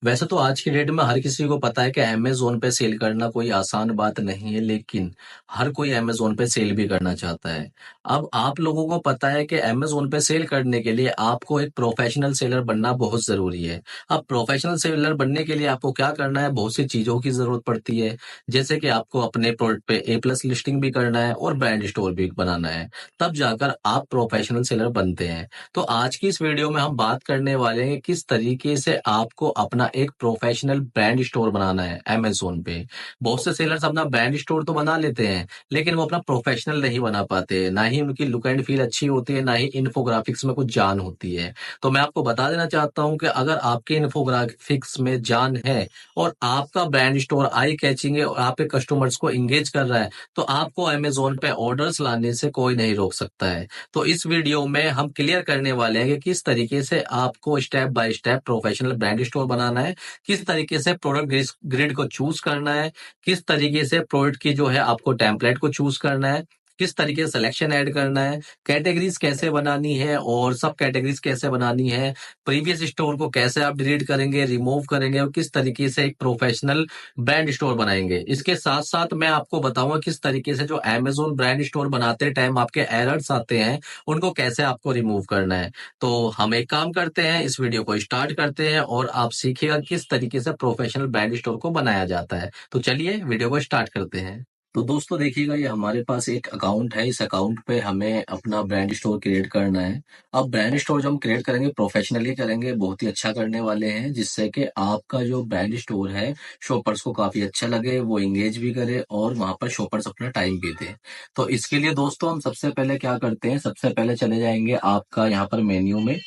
वैसे तो आज की डेट में हर किसी को पता है कि अमेज़न पे सेल करना कोई आसान बात नहीं है, लेकिन हर कोई अमेज़न पे सेल भी करना चाहता है। अब आप लोगों को पता है कि अमेज़न पे सेल करने के लिए आपको एक प्रोफ़ेशनल सेलर बनना बहुत ज़रूरी है। अब प्रोफ़ेशनल सेलर बनने के लिए आपको क्या करना है, बहुत सी चीज़ों की ज़रूरत पड़ती है। जैसे कि आपको अपने प्रोडक्ट पे ए प्लस लिस्टिंग भी करना है और ब्रांड स्टोर भी बनाना है, तब जाकर आप प्रोफ़ेशनल सेलर बनते हैं। तो आज की इस वीडियो में हम बात करने वाले हैं किस तरीके से आपको अपना एक प्रोफेशनल ब्रांड स्टोर बनाना है अमेज़न पे। बहुत से सेलर्स अपना ब्रांड स्टोर तो बना लेते हैं, लेकिन वो अपना प्रोफेशनल नहीं बना पाते। ना ही उनकी लुक एंड फील अच्छी होती है, ना ही इन्फोग्राफिक्स में कुछ जान होती है। तो मैं आपको बता देना चाहता हूँ कि अगर आपके इन्फोग्राफिक्स में जान है और आपका ब्रांड स्टोर आई कैचिंग है और आपके कस्टमर्स को एंगेज कर रहा है, तो आपको अमेज़न पे ऑर्डर्स लाने से कोई नहीं रोक सकता है। तो इस वीडियो में हम क्लियर करने वाले हैं कि किस तरीके से आपको step by step professional brand store बनाना है, किस तरीके से प्रोडक्ट ग्रिड को चूज करना है, किस तरीके से प्रोडक्ट की जो है आपको टेम्पलेट को चूज करना है, किस तरीके से सिलेक्शन ऐड करना है, कैटेगरीज कैसे बनानी है और सब कैटेगरीज कैसे बनानी है, प्रीवियस स्टोर को कैसे आप डिलीट करेंगे, रिमूव करेंगे और किस तरीके से एक प्रोफेशनल ब्रांड स्टोर बनाएंगे। इसके साथ साथ मैं आपको बताऊंगा किस तरीके से जो अमेज़न ब्रांड स्टोर बनाते टाइम आपके एरर्स आते हैं, उनको कैसे आपको रिमूव करना है। तो हम एक काम करते हैं, इस वीडियो को स्टार्ट करते हैं और आप सीखिएगा किस तरीके से प्रोफेशनल ब्रांड स्टोर को बनाया जाता है। तो चलिए वीडियो को स्टार्ट करते हैं। तो दोस्तों देखिएगा, ये हमारे पास एक अकाउंट है। इस अकाउंट पे हमें अपना ब्रांड स्टोर क्रिएट करना है। अब ब्रांड स्टोर जो हम क्रिएट करेंगे प्रोफेशनली करेंगे, बहुत ही अच्छा करने वाले हैं, जिससे कि आपका जो ब्रांड स्टोर है शॉपर्स को काफी अच्छा लगे, वो इंगेज भी करे और वहां पर शॉपर्स अपना टाइम भी दे। तो इसके लिए दोस्तों हम सबसे पहले क्या करते हैं, सबसे पहले चले जाएंगे आपका यहाँ पर मेन्यू में,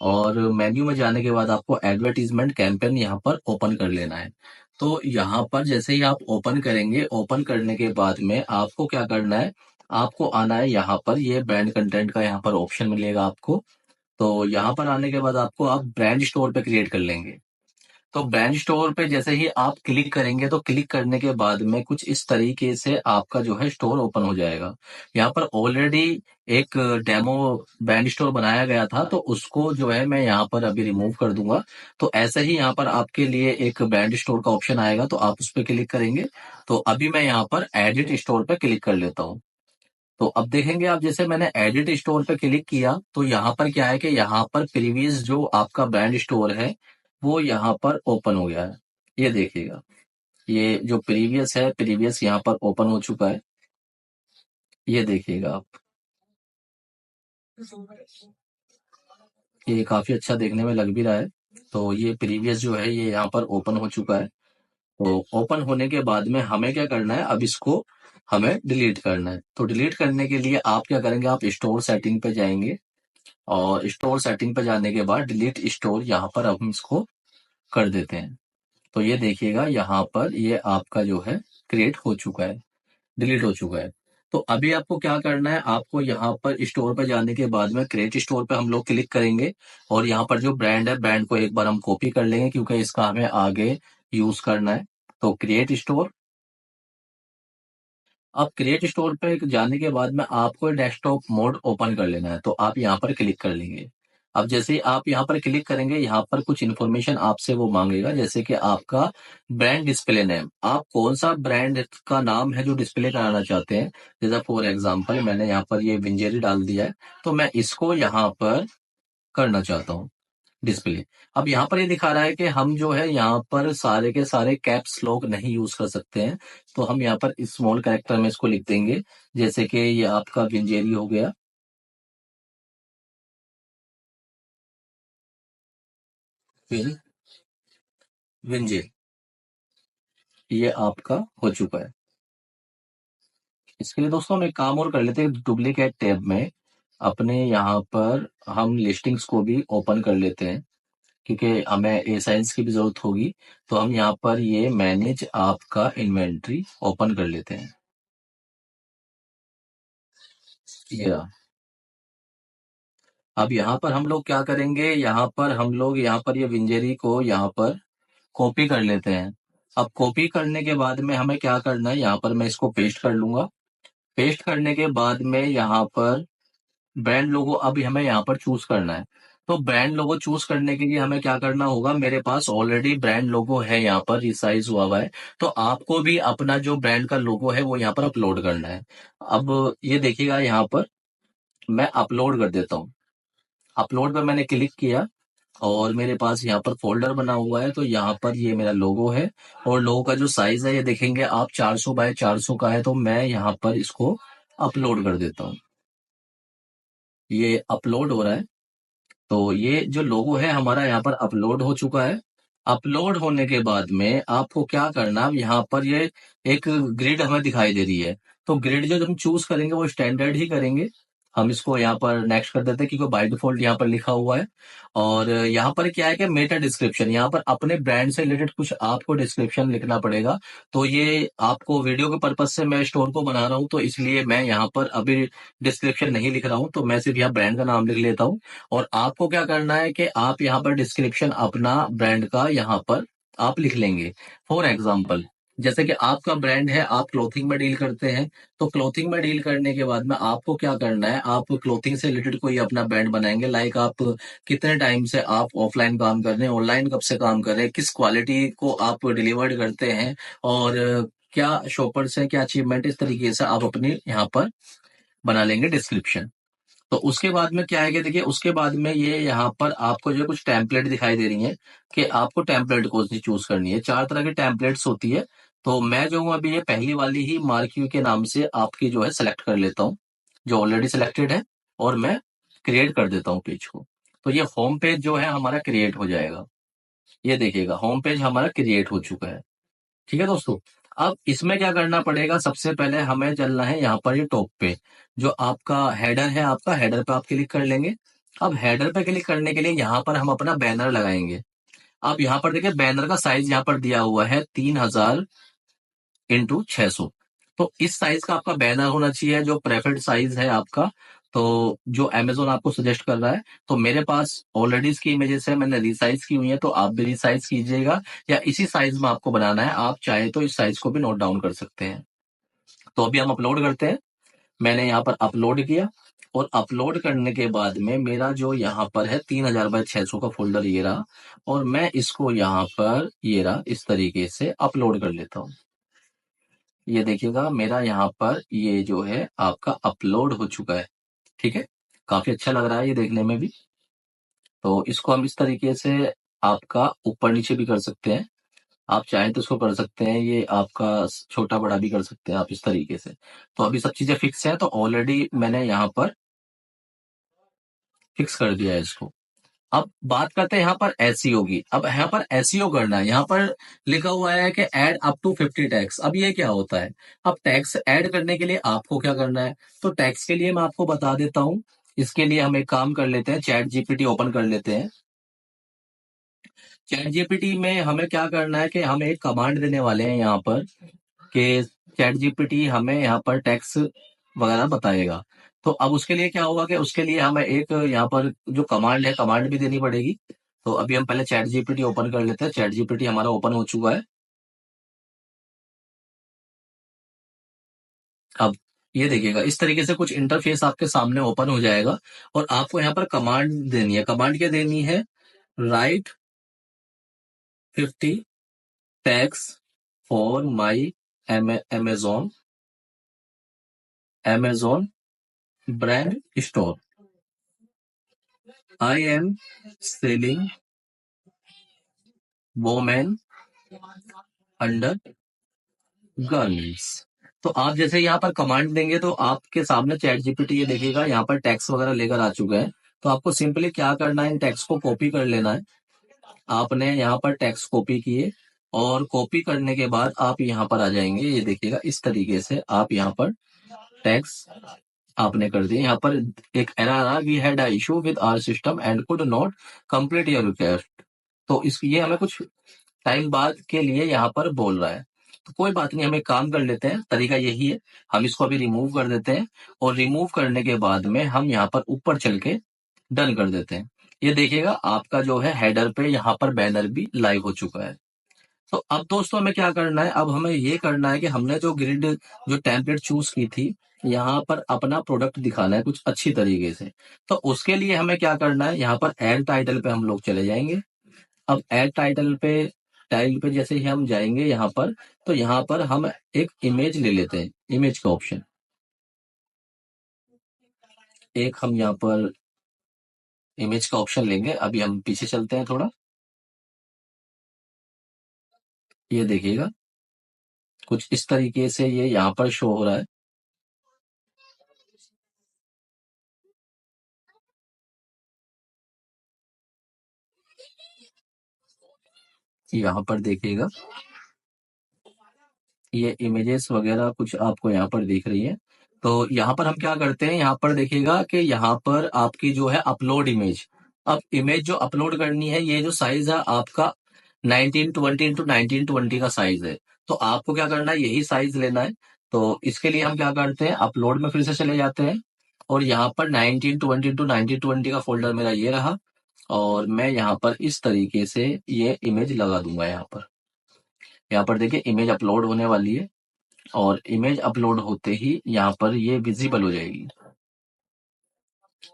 और मेन्यू में जाने के बाद आपको एडवर्टीजमेंट कैंपेन यहाँ पर ओपन कर लेना है। तो यहाँ पर जैसे ही आप ओपन करेंगे, ओपन करने के बाद में आपको क्या करना है, आपको आना है यहाँ पर, ये ब्रांड कंटेंट का यहाँ पर ऑप्शन मिलेगा आपको। तो यहाँ पर आने के बाद आपको आप ब्रांड स्टोर पे क्रिएट कर लेंगे। तो ब्रांड स्टोर पे जैसे ही आप क्लिक करेंगे, तो क्लिक करने के बाद में कुछ इस तरीके से आपका जो है स्टोर ओपन हो जाएगा। यहाँ पर ऑलरेडी एक डेमो ब्रांड स्टोर बनाया गया था, तो उसको जो है मैं यहाँ पर अभी रिमूव कर दूंगा। तो ऐसे ही यहाँ पर आपके लिए एक ब्रांड स्टोर का ऑप्शन आएगा, तो आप उस पर क्लिक करेंगे। तो अभी मैं यहाँ पर एडिट स्टोर पे क्लिक कर लेता हूँ। तो अब देखेंगे आप, जैसे मैंने एडिट स्टोर पे क्लिक किया, तो यहाँ पर क्या है कि यहाँ पर प्रीवियस जो आपका ब्रांड स्टोर है वो यहाँ पर ओपन हो गया है। ये देखिएगा, ये जो प्रीवियस है, प्रीवियस यहाँ पर ओपन हो चुका है। ये देखिएगा आप, ये काफी अच्छा देखने में लग भी रहा है। तो ये प्रीवियस जो है ये यहाँ पर ओपन हो चुका है। तो ओपन होने के बाद में हमें क्या करना है, अब इसको हमें डिलीट करना है। तो डिलीट करने के लिए आप क्या करेंगे, आप स्टोर सेटिंग पे जाएंगे, और स्टोर सेटिंग पे जाने के बाद डिलीट स्टोर यहाँ पर अब हम इसको कर देते हैं। तो ये देखिएगा, यहाँ पर ये आपका जो है क्रिएट हो चुका है, डिलीट हो चुका है। तो अभी आपको क्या करना है, आपको यहाँ पर स्टोर पे जाने के बाद में क्रिएट स्टोर पे हम लोग क्लिक करेंगे, और यहाँ पर जो ब्रांड है, ब्रांड को एक बार हम कॉपी कर लेंगे, क्योंकि इसका हमें आगे यूज करना है। तो क्रिएट स्टोर, अब क्रिएट स्टोर पे जाने के बाद में आपको डेस्कटॉप मोड ओपन कर लेना है, तो आप यहाँ पर क्लिक कर लेंगे। अब जैसे ही आप यहाँ पर क्लिक करेंगे, यहाँ पर कुछ इन्फॉर्मेशन आपसे वो मांगेगा, जैसे कि आपका ब्रांड डिस्प्ले नेम, आप कौन सा ब्रांड का नाम है जो डिस्प्ले कराना चाहते हैं। जैसे फॉर एग्जाम्पल मैंने यहाँ पर ये विंजेरी डाल दिया है, तो मैं इसको यहाँ पर करना चाहता हूँ डिस्प्ले। अब यहाँ पर ये दिखा रहा है कि हम जो है यहाँ पर सारे के सारे कैप्स लॉक नहीं यूज कर सकते हैं, तो हम यहाँ पर स्मॉल कैरेक्टर में इसको लिख देंगे। जैसे कि ये आपका विंजेरी हो गया, फिर विंजे, ये आपका हो चुका है। इसके लिए दोस्तों हम एक काम और कर लेते हैं, डुप्लीकेट टैब में अपने यहाँ पर हम लिस्टिंग्स को भी ओपन कर लेते हैं, क्योंकि हमें ए साइंस की भी जरूरत होगी। तो हम यहाँ पर ये मैनेज आपका इन्वेंट्री ओपन कर लेते हैं। ये रहा। अब यहाँ पर हम लोग क्या करेंगे, यहाँ पर हम लोग यहाँ पर ये विंजेरी को यहाँ पर कॉपी कर लेते हैं। अब कॉपी करने के बाद में हमें क्या करना है, यहाँ पर मैं इसको पेस्ट कर लूंगा। पेस्ट करने के बाद में यहाँ पर ब्रांड लोगो अब हमें यहाँ पर चूज करना है। तो ब्रांड लोगो चूज करने के लिए हमें क्या करना होगा, मेरे पास ऑलरेडी ब्रांड लोगो है यहाँ पर रिसाइज हुआ है, तो आपको भी अपना जो ब्रांड का लोगो है वो यहाँ पर अपलोड करना है। अब ये देखिएगा यहाँ पर मैं अपलोड कर देता हूँ। अपलोड पर मैंने क्लिक किया और मेरे पास यहाँ पर फोल्डर बना हुआ है, तो यहाँ पर ये मेरा लोगो है और लोगो का जो साइज है ये देखेंगे आप 400 बाय 400 का है, तो मैं यहाँ पर इसको अपलोड कर देता हूँ। ये अपलोड हो रहा है, तो ये जो लोगो है हमारा यहाँ पर अपलोड हो चुका है। अपलोड होने के बाद में आपको क्या करना है, यहाँ पर ये एक ग्रिड हमें दिखाई दे रही है, तो ग्रिड जो हम चूज करेंगे वो स्टैंडर्ड ही करेंगे। हम इसको यहाँ पर नेक्स्ट कर देते हैं क्योंकि बाय डिफॉल्ट यहाँ पर लिखा हुआ है। और यहाँ पर क्या है कि मेटा डिस्क्रिप्शन, यहाँ पर अपने ब्रांड से रिलेटेड कुछ आपको डिस्क्रिप्शन लिखना पड़ेगा। तो ये आपको वीडियो के पर्पज से मैं स्टोर को बना रहा हूँ, तो इसलिए मैं यहाँ पर अभी डिस्क्रिप्शन नहीं लिख रहा हूँ, तो मैं सिर्फ यहाँ ब्रांड का नाम लिख लेता हूँ। और आपको क्या करना है कि आप यहाँ पर डिस्क्रिप्शन अपना ब्रांड का यहाँ पर आप लिख लेंगे। फॉर एग्जाम्पल, जैसे कि आपका ब्रांड है, आप क्लोथिंग में डील करते हैं, तो क्लोथिंग में डील करने के बाद में आपको क्या करना है, आप क्लोथिंग से रिलेटेड कोई अपना ब्रांड बनाएंगे। लाइक आप कितने टाइम से आप ऑफलाइन काम कर रहे हैं, ऑनलाइन कब से काम कर रहे हैं, किस क्वालिटी को आप डिलीवर्ड करते हैं, और क्या शॉपर्स हैं, क्या अचीवमेंट, इस तरीके से आप अपने यहाँ पर बना लेंगे डिस्क्रिप्शन। तो उसके बाद में क्या है कि देखिए, उसके बाद में ये यहाँ पर आपको जो कुछ टेम्पलेट दिखाई दे रही है कि आपको टेम्पलेट कौन सी चूज करनी है। 4 तरह की टेम्पलेट्स होती है, तो मैं जो हूँ अभी ये पहली वाली ही मार्क यू के नाम से आपकी जो है सेलेक्ट कर लेता हूँ, जो ऑलरेडी सिलेक्टेड है, और मैं क्रिएट कर देता हूँ पेज को। तो ये होम पेज जो है हमारा क्रिएट हो जाएगा। ये देखिएगा होम पेज हमारा क्रिएट हो चुका है। ठीक है दोस्तों, अब इसमें क्या करना पड़ेगा, सबसे पहले हमें चलना है यहाँ पर ये टॉप पे, जो आपका हेडर है, आपका हेडर पे आप क्लिक कर लेंगे। अब हेडर पे क्लिक करने के लिए यहाँ पर हम अपना बैनर लगाएंगे। अब यहाँ पर देखिए बैनर का साइज यहाँ पर दिया हुआ है 3000x600, तो इस साइज का आपका बैनर होना चाहिए, जो प्रेफर्ड साइज है आपका, तो जो अमेजोन आपको सजेस्ट कर रहा है। तो मेरे पास ऑलरेडी इसकी इमेजेस है, मैंने रिसाइज की हुई है, तो आप भी रिसाइज कीजिएगा, या इसी साइज में आपको बनाना है, आप चाहे तो इस साइज को भी नोट डाउन कर सकते हैं। तो अभी हम अपलोड करते हैं। मैंने यहाँ पर अपलोड किया, और अपलोड करने के बाद में मेरा जो यहाँ पर है 3000x600 का फोल्डर ये रहा, और मैं इसको यहाँ पर ये रहा इस तरीके से अपलोड कर लेता हूँ। ये देखिएगा मेरा यहाँ पर ये जो है आपका अपलोड हो चुका है। ठीक है, काफी अच्छा लग रहा है ये देखने में भी। तो इसको हम इस तरीके से आपका ऊपर नीचे भी कर सकते हैं, आप चाहें तो इसको कर सकते हैं, ये आपका छोटा बड़ा भी कर सकते हैं आप इस तरीके से। तो अभी सब चीजें फिक्स है, तो ऑलरेडी मैंने यहाँ पर फिक्स कर दिया है इसको। अब बात करते हैं यहाँ पर एसईओ की। अब यहाँ पर एसईओ करना है, यहाँ पर लिखा हुआ है कि ऐड अप टू 50 टैग्स। अब ये क्या होता है, अब टैग्स ऐड करने के लिए आपको क्या करना है, तो टैग्स के लिए मैं आपको बता देता हूँ। इसके लिए हम एक काम कर लेते हैं, चैट जीपीटी ओपन कर लेते हैं। चैट जीपीटी में हमें क्या करना है कि हम एक कमांड देने वाले हैं यहाँ पर, कि चैट जीपीटी हमें यहाँ पर टैक्स वगैरह बताएगा। तो अब उसके लिए क्या होगा कि उसके लिए हमें एक यहाँ पर जो कमांड है, कमांड भी देनी पड़ेगी। तो अभी हम पहले चैट जीपीटी ओपन कर लेते हैं। चैट जीपीटी हमारा ओपन हो चुका है। अब ये देखिएगा इस तरीके से कुछ इंटरफेस आपके सामने ओपन हो जाएगा, और आपको यहाँ पर कमांड देनी है। कमांड क्या देनी है, right 50 tags for my Amazon brand store. I am selling women under girls. तो आप जैसे यहाँ पर कमांड देंगे, तो आपके सामने चैट जीपीटी ये देखेगा यहाँ पर टैक्स वगैरह लेकर आ चुके हैं। तो आपको सिंपली क्या करना है, इन टैक्स को कॉपी कर लेना है। आपने यहाँ पर टैक्स कॉपी किए, और कॉपी करने के बाद आप यहाँ पर आ जाएंगे। ये देखिएगा इस तरीके से आप यहाँ पर टैक्स आपने कर दिए। यहाँ पर एक एरर आ, we had a issue with our system and could not complete your request. तो इस ये हमें कुछ टाइम बाद के लिए यहाँ पर बोल रहा है। तो कोई बात नहीं, हम एक काम कर लेते हैं, तरीका यही है, हम इसको अभी रिमूव कर देते हैं, और रिमूव करने के बाद में हम यहाँ पर ऊपर चल के डन कर देते हैं। ये देखिएगा आपका जो है हेडर पे यहाँ पर बैनर भी लाइव हो चुका है। तो अब दोस्तों हमें क्या करना है, अब हमें ये करना है कि हमने जो ग्रिड जो टेम्पलेट चूज की थी, यहाँ पर अपना प्रोडक्ट दिखाना है कुछ अच्छी तरीके से। तो उसके लिए हमें क्या करना है, यहाँ पर ऐड टाइटल पे हम लोग चले जाएंगे। अब ऐड टाइटल पे जैसे ही हम जाएंगे यहाँ पर, तो यहाँ पर हम एक इमेज ले लेते हैं, इमेज का ऑप्शन। एक हम यहाँ पर इमेज का ऑप्शन लेंगे। अभी हम पीछे चलते हैं थोड़ा। ये देखिएगा, कुछ इस तरीके से ये यहाँ पर शो हो रहा है। यहाँ पर देखिएगा, ये इमेजेस वगैरह कुछ आपको यहाँ पर दिख रही है। तो यहाँ पर हम क्या करते हैं, यहाँ पर देखिएगा कि यहाँ पर आपकी जो है अपलोड इमेज। अब इमेज जो अपलोड करनी है, ये जो साइज है आपका 1920 इंटू 1920 का साइज है। तो आपको क्या करना है, यही साइज लेना है। तो इसके लिए हम क्या करते हैं, अपलोड में फिर से चले जाते हैं, और यहाँ पर 1920 इंटू 1920 का फोल्डर मेरा ये रहा। और मैं यहाँ पर इस तरीके से ये इमेज लगा दूंगा। यहाँ पर देखिए इमेज अपलोड होने वाली है, और इमेज अपलोड होते ही यहाँ पर ये विजिबल हो जाएगी।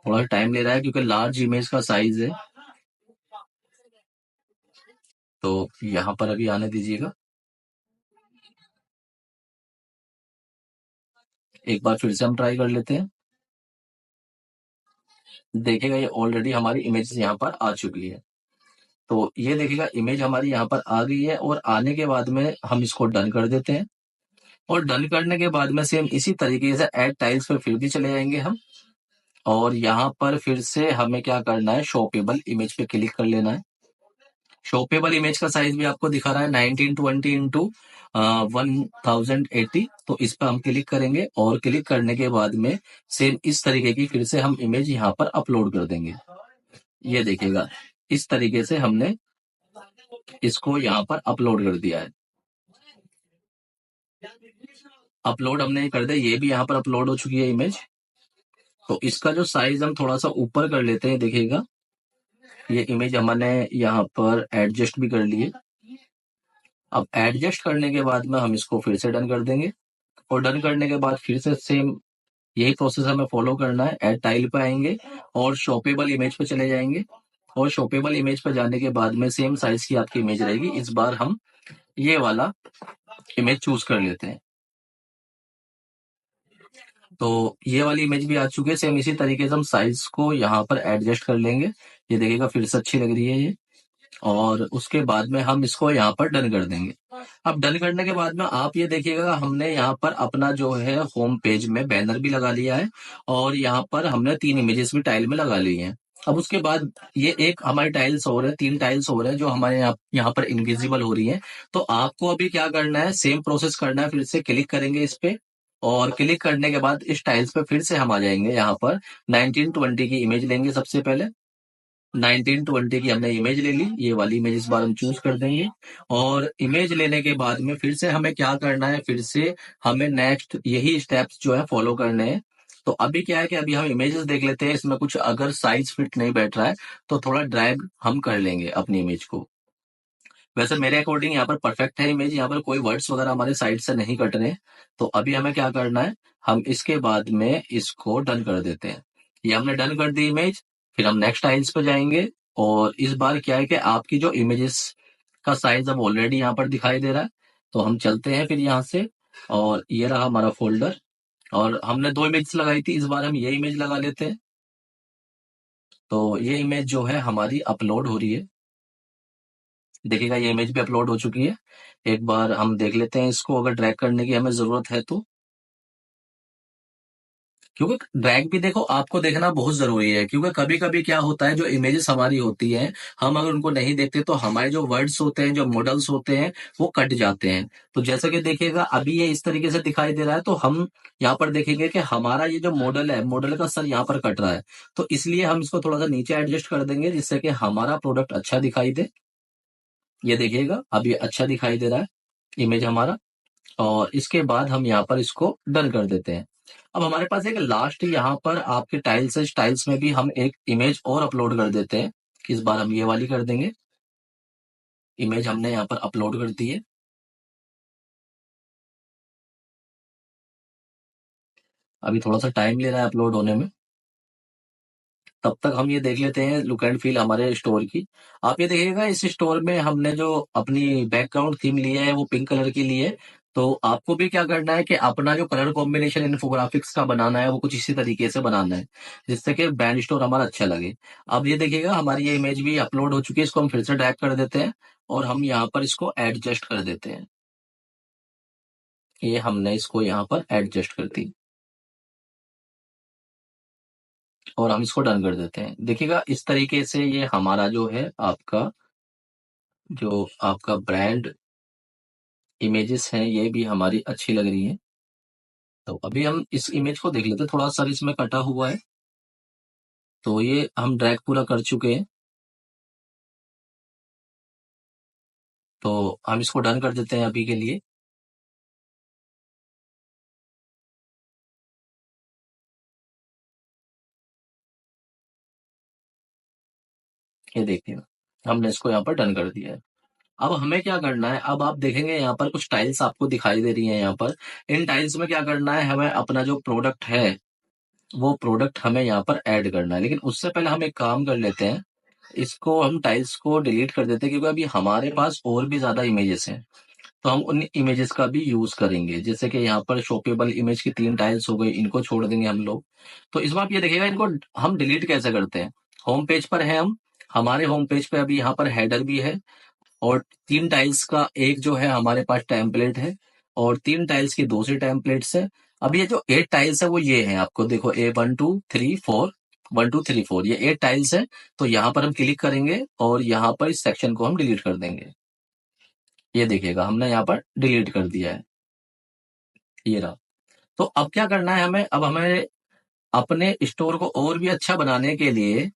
थोड़ा टाइम ले रहा है क्योंकि लार्ज इमेज का साइज है। तो यहाँ पर अभी आने दीजिएगा। एक बार फिर से हम ट्राई कर लेते हैं। देखिएगा ये ऑलरेडी हमारी इमेज यहाँ पर आ चुकी है। तो ये देखिएगा इमेज हमारी यहाँ पर आ गई है, और आने के बाद में हम इसको डन कर देते हैं। और डन करने के बाद में सेम इसी तरीके से ऐड टाइल्स पे फिर भी चले जाएंगे हम। और यहाँ पर फिर से हमें क्या करना है, शॉपेबल इमेज पे क्लिक कर लेना है। शॉपेबल इमेज का साइज भी आपको दिखा रहा है 1920 इंटू 1080। तो इस पर हम क्लिक करेंगे, और क्लिक करने के बाद में सेम इस तरीके की फिर से हम इमेज यहाँ पर अपलोड कर देंगे। ये देखिएगा, इस तरीके से हमने इसको यहाँ पर अपलोड कर दिया है। अपलोड हमने कर दिया, ये भी यहाँ पर अपलोड हो चुकी है इमेज। तो इसका जो साइज हम थोड़ा सा ऊपर कर लेते हैं। देखिएगा ये इमेज हमने यहाँ पर एडजस्ट भी कर ली है। अब एडजस्ट करने के बाद में हम इसको फिर से डन कर देंगे, और डन करने के बाद फिर से सेम यही प्रोसेस हमें फॉलो करना है। ऐड टाइल पे आएंगे, और शॉपेबल इमेज पे चले जाएंगे, और शॉपेबल इमेज पे जाने के बाद में सेम साइज की आपकी इमेज रहेगी। इस बार हम ये वाला इमेज चूज कर लेते हैं। तो ये वाली इमेज भी आ चुकी है। सेम इसी तरीके से हम साइज को यहाँ पर एडजस्ट कर लेंगे। ये देखिएगा फिर से अच्छी लग रही है ये। और उसके बाद में हम इसको यहाँ पर डन कर देंगे। अब डन करने के बाद में आप ये देखिएगा, हमने यहाँ पर अपना जो है होम पेज में बैनर भी लगा लिया है, और यहाँ पर हमने 3 इमेजेस भी टाइल में लगा ली हैं। अब उसके बाद ये एक हमारी टाइल्स और है, 3 टाइल्स और है जो हमारे यहाँ पर इनविजिबल हो रही है। तो आपको अभी क्या करना है, सेम प्रोसेस करना है। फिर से क्लिक करेंगे इस पे, और क्लिक करने के बाद इस टाइल्स पे फिर से हम आ जाएंगे। यहाँ पर 1920 की इमेज लेंगे सबसे पहले। 1920 की हमने इमेज ले ली, ये वाली इमेज इस बार हम चूज कर देंगे। और इमेज लेने के बाद में फिर से हमें क्या करना है, फिर से हमें नेक्स्ट यही स्टेप्स जो है फॉलो करने हैं। तो अभी क्या है कि अभी हम इमेजेस देख लेते हैं, इसमें कुछ अगर साइज फिट नहीं बैठ रहा है तो थोड़ा ड्रैग हम कर लेंगे अपनी इमेज को। वैसे मेरे अकॉर्डिंग यहाँ पर परफेक्ट है इमेज, यहाँ पर कोई वर्ड्स वगैरह हमारे साइड से नहीं कट रहे हैं। तो अभी हमें क्या करना है, हम इसके बाद में इसको डन कर देते हैं। ये हमने डन कर दी इमेज। फिर हम नेक्स्ट टाइल्स पे जाएंगे, और इस बार क्या है कि आपकी जो इमेजेस का साइज अब ऑलरेडी यहाँ पर दिखाई दे रहा है। तो हम चलते हैं फिर यहाँ से, और ये रहा हमारा फोल्डर। और हमने 2 इमेज लगाई थी, इस बार हम ये इमेज लगा लेते हैं। तो ये इमेज जो है हमारी अपलोड हो रही है। देखिएगा ये इमेज भी अपलोड हो चुकी है। एक बार हम देख लेते हैं इसको, अगर ड्रैग करने की हमें जरूरत है तो। क्योंकि ड्रैग भी देखो आपको देखना बहुत जरूरी है, क्योंकि कभी कभी क्या होता है, जो इमेजेस हमारी होती हैं, हम अगर उनको नहीं देखते तो हमारे जो वर्ड्स होते हैं, जो मॉडल्स होते हैं, वो कट जाते हैं। तो जैसे कि देखिएगा अभी ये इस तरीके से दिखाई दे रहा है, तो हम यहाँ पर देखेंगे कि हमारा ये जो मॉडल है, मॉडल का सर यहाँ पर कट रहा है। तो इसलिए हम इसको थोड़ा सा नीचे एडजस्ट कर देंगे, जिससे कि हमारा प्रोडक्ट अच्छा दिखाई दे। ये देखिएगा अब ये अच्छा दिखाई दे रहा है इमेज हमारा। और इसके बाद हम यहाँ पर इसको डन कर देते हैं। अब हमारे पास एक लास्ट यहाँ पर आपके टाइल्स है, इस टाइल्स में भी हम एक इमेज और अपलोड कर देते हैं। इस बार हम ये वाली कर देंगे। इमेज हमने यहाँ पर अपलोड कर दी है। अभी थोड़ा सा टाइम ले रहा है अपलोड होने में। तब तक हम ये देख लेते हैं लुक एंड फील हमारे स्टोर की। आप ये देखिएगा इस स्टोर में हमने जो अपनी बैकग्राउंड थीम ली है वो पिंक कलर की ली है। तो आपको भी क्या करना है कि अपना जो कलर कॉम्बिनेशन इन्फोग्राफिक्स का बनाना है वो कुछ इसी तरीके से बनाना है, जिससे कि ब्रांड स्टोर हमारा अच्छा लगे। अब ये देखिएगा हमारी ये इमेज भी अपलोड हो चुकी है, इसको हम फिर से ड्रैग कर देते हैं और हम यहाँ पर इसको एडजस्ट कर देते हैं। ये हमने इसको यहाँ पर एडजस्ट कर दी और हम इसको डन कर देते हैं। देखिएगा इस तरीके से ये हमारा जो है आपका ब्रांड इमेजेस हैं ये भी हमारी अच्छी लग रही हैं। तो अभी हम इस इमेज को देख लेते हैं, थोड़ा सा इसमें कटा हुआ है। तो ये हम ड्रैग पूरा कर चुके हैं, तो हम इसको डन कर देते हैं अभी के लिए। ये देखिए हमने इसको यहाँ पर डन कर दिया है। अब हमें क्या करना है, अब आप देखेंगे यहाँ पर कुछ टाइल्स आपको दिखाई दे रही हैं यहाँ पर। इन टाइल्स में क्या करना है, हमें अपना जो प्रोडक्ट है वो प्रोडक्ट हमें यहाँ पर ऐड करना है। लेकिन उससे पहले हम एक काम कर लेते हैं, इसको हम टाइल्स को डिलीट कर देते हैं, क्योंकि अभी हमारे पास और भी ज्यादा इमेजेस हैं। तो हम उन इमेजेस का भी यूज करेंगे, जैसे कि यहाँ पर शॉपेबल इमेज की 3 टाइल्स हो गई, इनको छोड़ देंगे हम लोग। तो इस बार आप ये देखिएगा इनको हम डिलीट कैसे करते हैं। होम पेज पर है हम, हमारे होम पेज पे अभी यहाँ पर हेडर भी है और 3 टाइल्स का एक जो है हमारे पास टेम्पलेट है और 3 टाइल्स की दूसरी टेम्पलेट्स है। अब ये जो 8 टाइल्स है वो ये है, आपको देखो A 1 2 3 4, 1 2 3 4, ये 8 टाइल्स है। तो यहाँ पर हम क्लिक करेंगे और यहाँ पर इस सेक्शन को हम डिलीट कर देंगे। ये देखिएगा हमने यहाँ पर डिलीट कर दिया है, ये रहा। तो अब क्या करना है हमें, अब हमें अपने स्टोर को और भी अच्छा बनाने के लिए,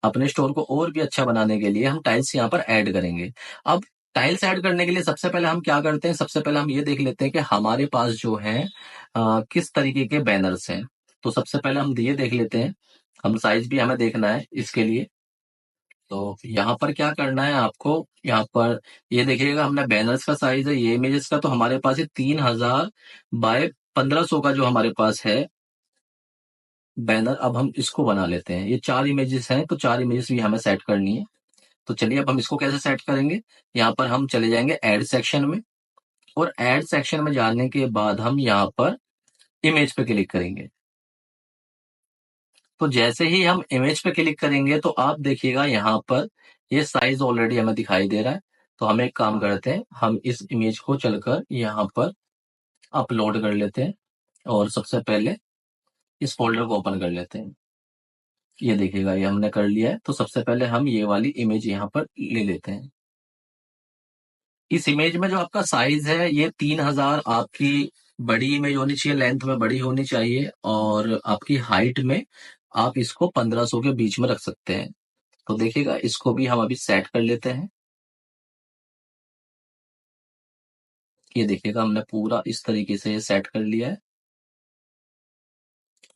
अपने स्टोर को और भी अच्छा बनाने के लिए हम टाइल्स यहाँ पर ऐड करेंगे। अब टाइल्स ऐड करने के लिए सबसे पहले हम क्या करते हैं, सबसे पहले हम ये देख लेते हैं कि हमारे पास जो है किस तरीके के बैनर्स हैं। तो सबसे पहले हम ये देख लेते हैं, हम साइज भी हमें देखना है इसके लिए। तो यहाँ पर क्या करना है आपको, यहाँ पर ये देखिएगा हमने बैनर्स का साइज है, ये इमेजेस का तो हमारे पास है 3000 बाय 1500 का जो हमारे पास है बैनर। अब हम इसको बना लेते हैं, ये 4 इमेजेस हैं तो 4 इमेजेस भी हमें सेट करनी है। तो चलिए अब हम इसको कैसे सेट करेंगे, यहाँ पर हम चले जाएंगे ऐड सेक्शन में और ऐड सेक्शन में जाने के बाद हम यहाँ पर इमेज पे क्लिक करेंगे। तो जैसे ही हम इमेज पे क्लिक करेंगे तो आप देखिएगा यहाँ पर ये साइज ऑलरेडी हमें दिखाई दे रहा है। तो हम एक काम करते हैं, हम इस इमेज को चलकर यहाँ पर अपलोड कर लेते हैं और सबसे पहले इस फोल्डर को ओपन कर लेते हैं। ये देखिएगा ये हमने कर लिया है। तो सबसे पहले हम ये वाली इमेज यहाँ पर ले लेते हैं। इस इमेज में जो आपका साइज है ये 3000 आपकी बड़ी इमेज होनी चाहिए, लेंथ में बड़ी होनी चाहिए और आपकी हाइट में आप इसको 1500 के बीच में रख सकते हैं। तो देखिएगा इसको भी हम अभी सेट कर लेते हैं। ये देखिएगा हमने पूरा इस तरीके से सेट कर लिया है।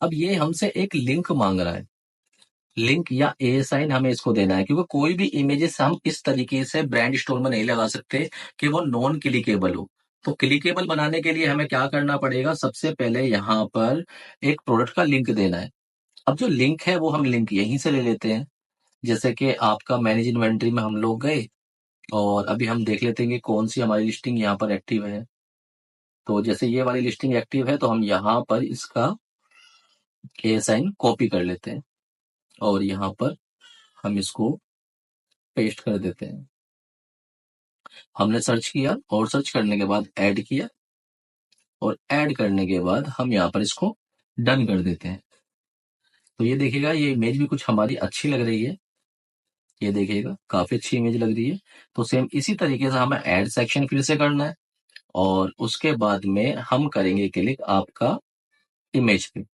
अब ये हमसे एक लिंक मांग रहा है, लिंक या ए साइन हमें इसको देना है, क्योंकि कोई भी इमेजेस हम इस तरीके से ब्रांड स्टोर में नहीं लगा सकते कि वो नॉन क्लिकेबल हो। तो क्लिकेबल बनाने के लिए हमें क्या करना पड़ेगा, सबसे पहले यहाँ पर एक प्रोडक्ट का लिंक देना है। अब जो लिंक है वो हम लिंक यहीं से ले लेते हैं। जैसे कि आपका मैनेज इन्वेंट्री में हम लोग गए और अभी हम देख लेते हैं कि कौन सी हमारी लिस्टिंग यहाँ पर एक्टिव है। तो जैसे ये वाली लिस्टिंग एक्टिव है तो हम यहाँ पर इसका ए साइन कॉपी कर लेते हैं और यहाँ पर हम इसको पेस्ट कर देते हैं। हमने सर्च किया और सर्च करने के बाद ऐड किया और ऐड करने के बाद हम यहाँ पर इसको डन कर देते हैं। तो ये देखिएगा ये इमेज भी कुछ हमारी अच्छी लग रही है, ये देखिएगा काफी अच्छी इमेज लग रही है। तो सेम इसी तरीके से हमें ऐड सेक्शन फिर से करना है और उसके बाद में हम करेंगे क्लिक आपका इमेज पे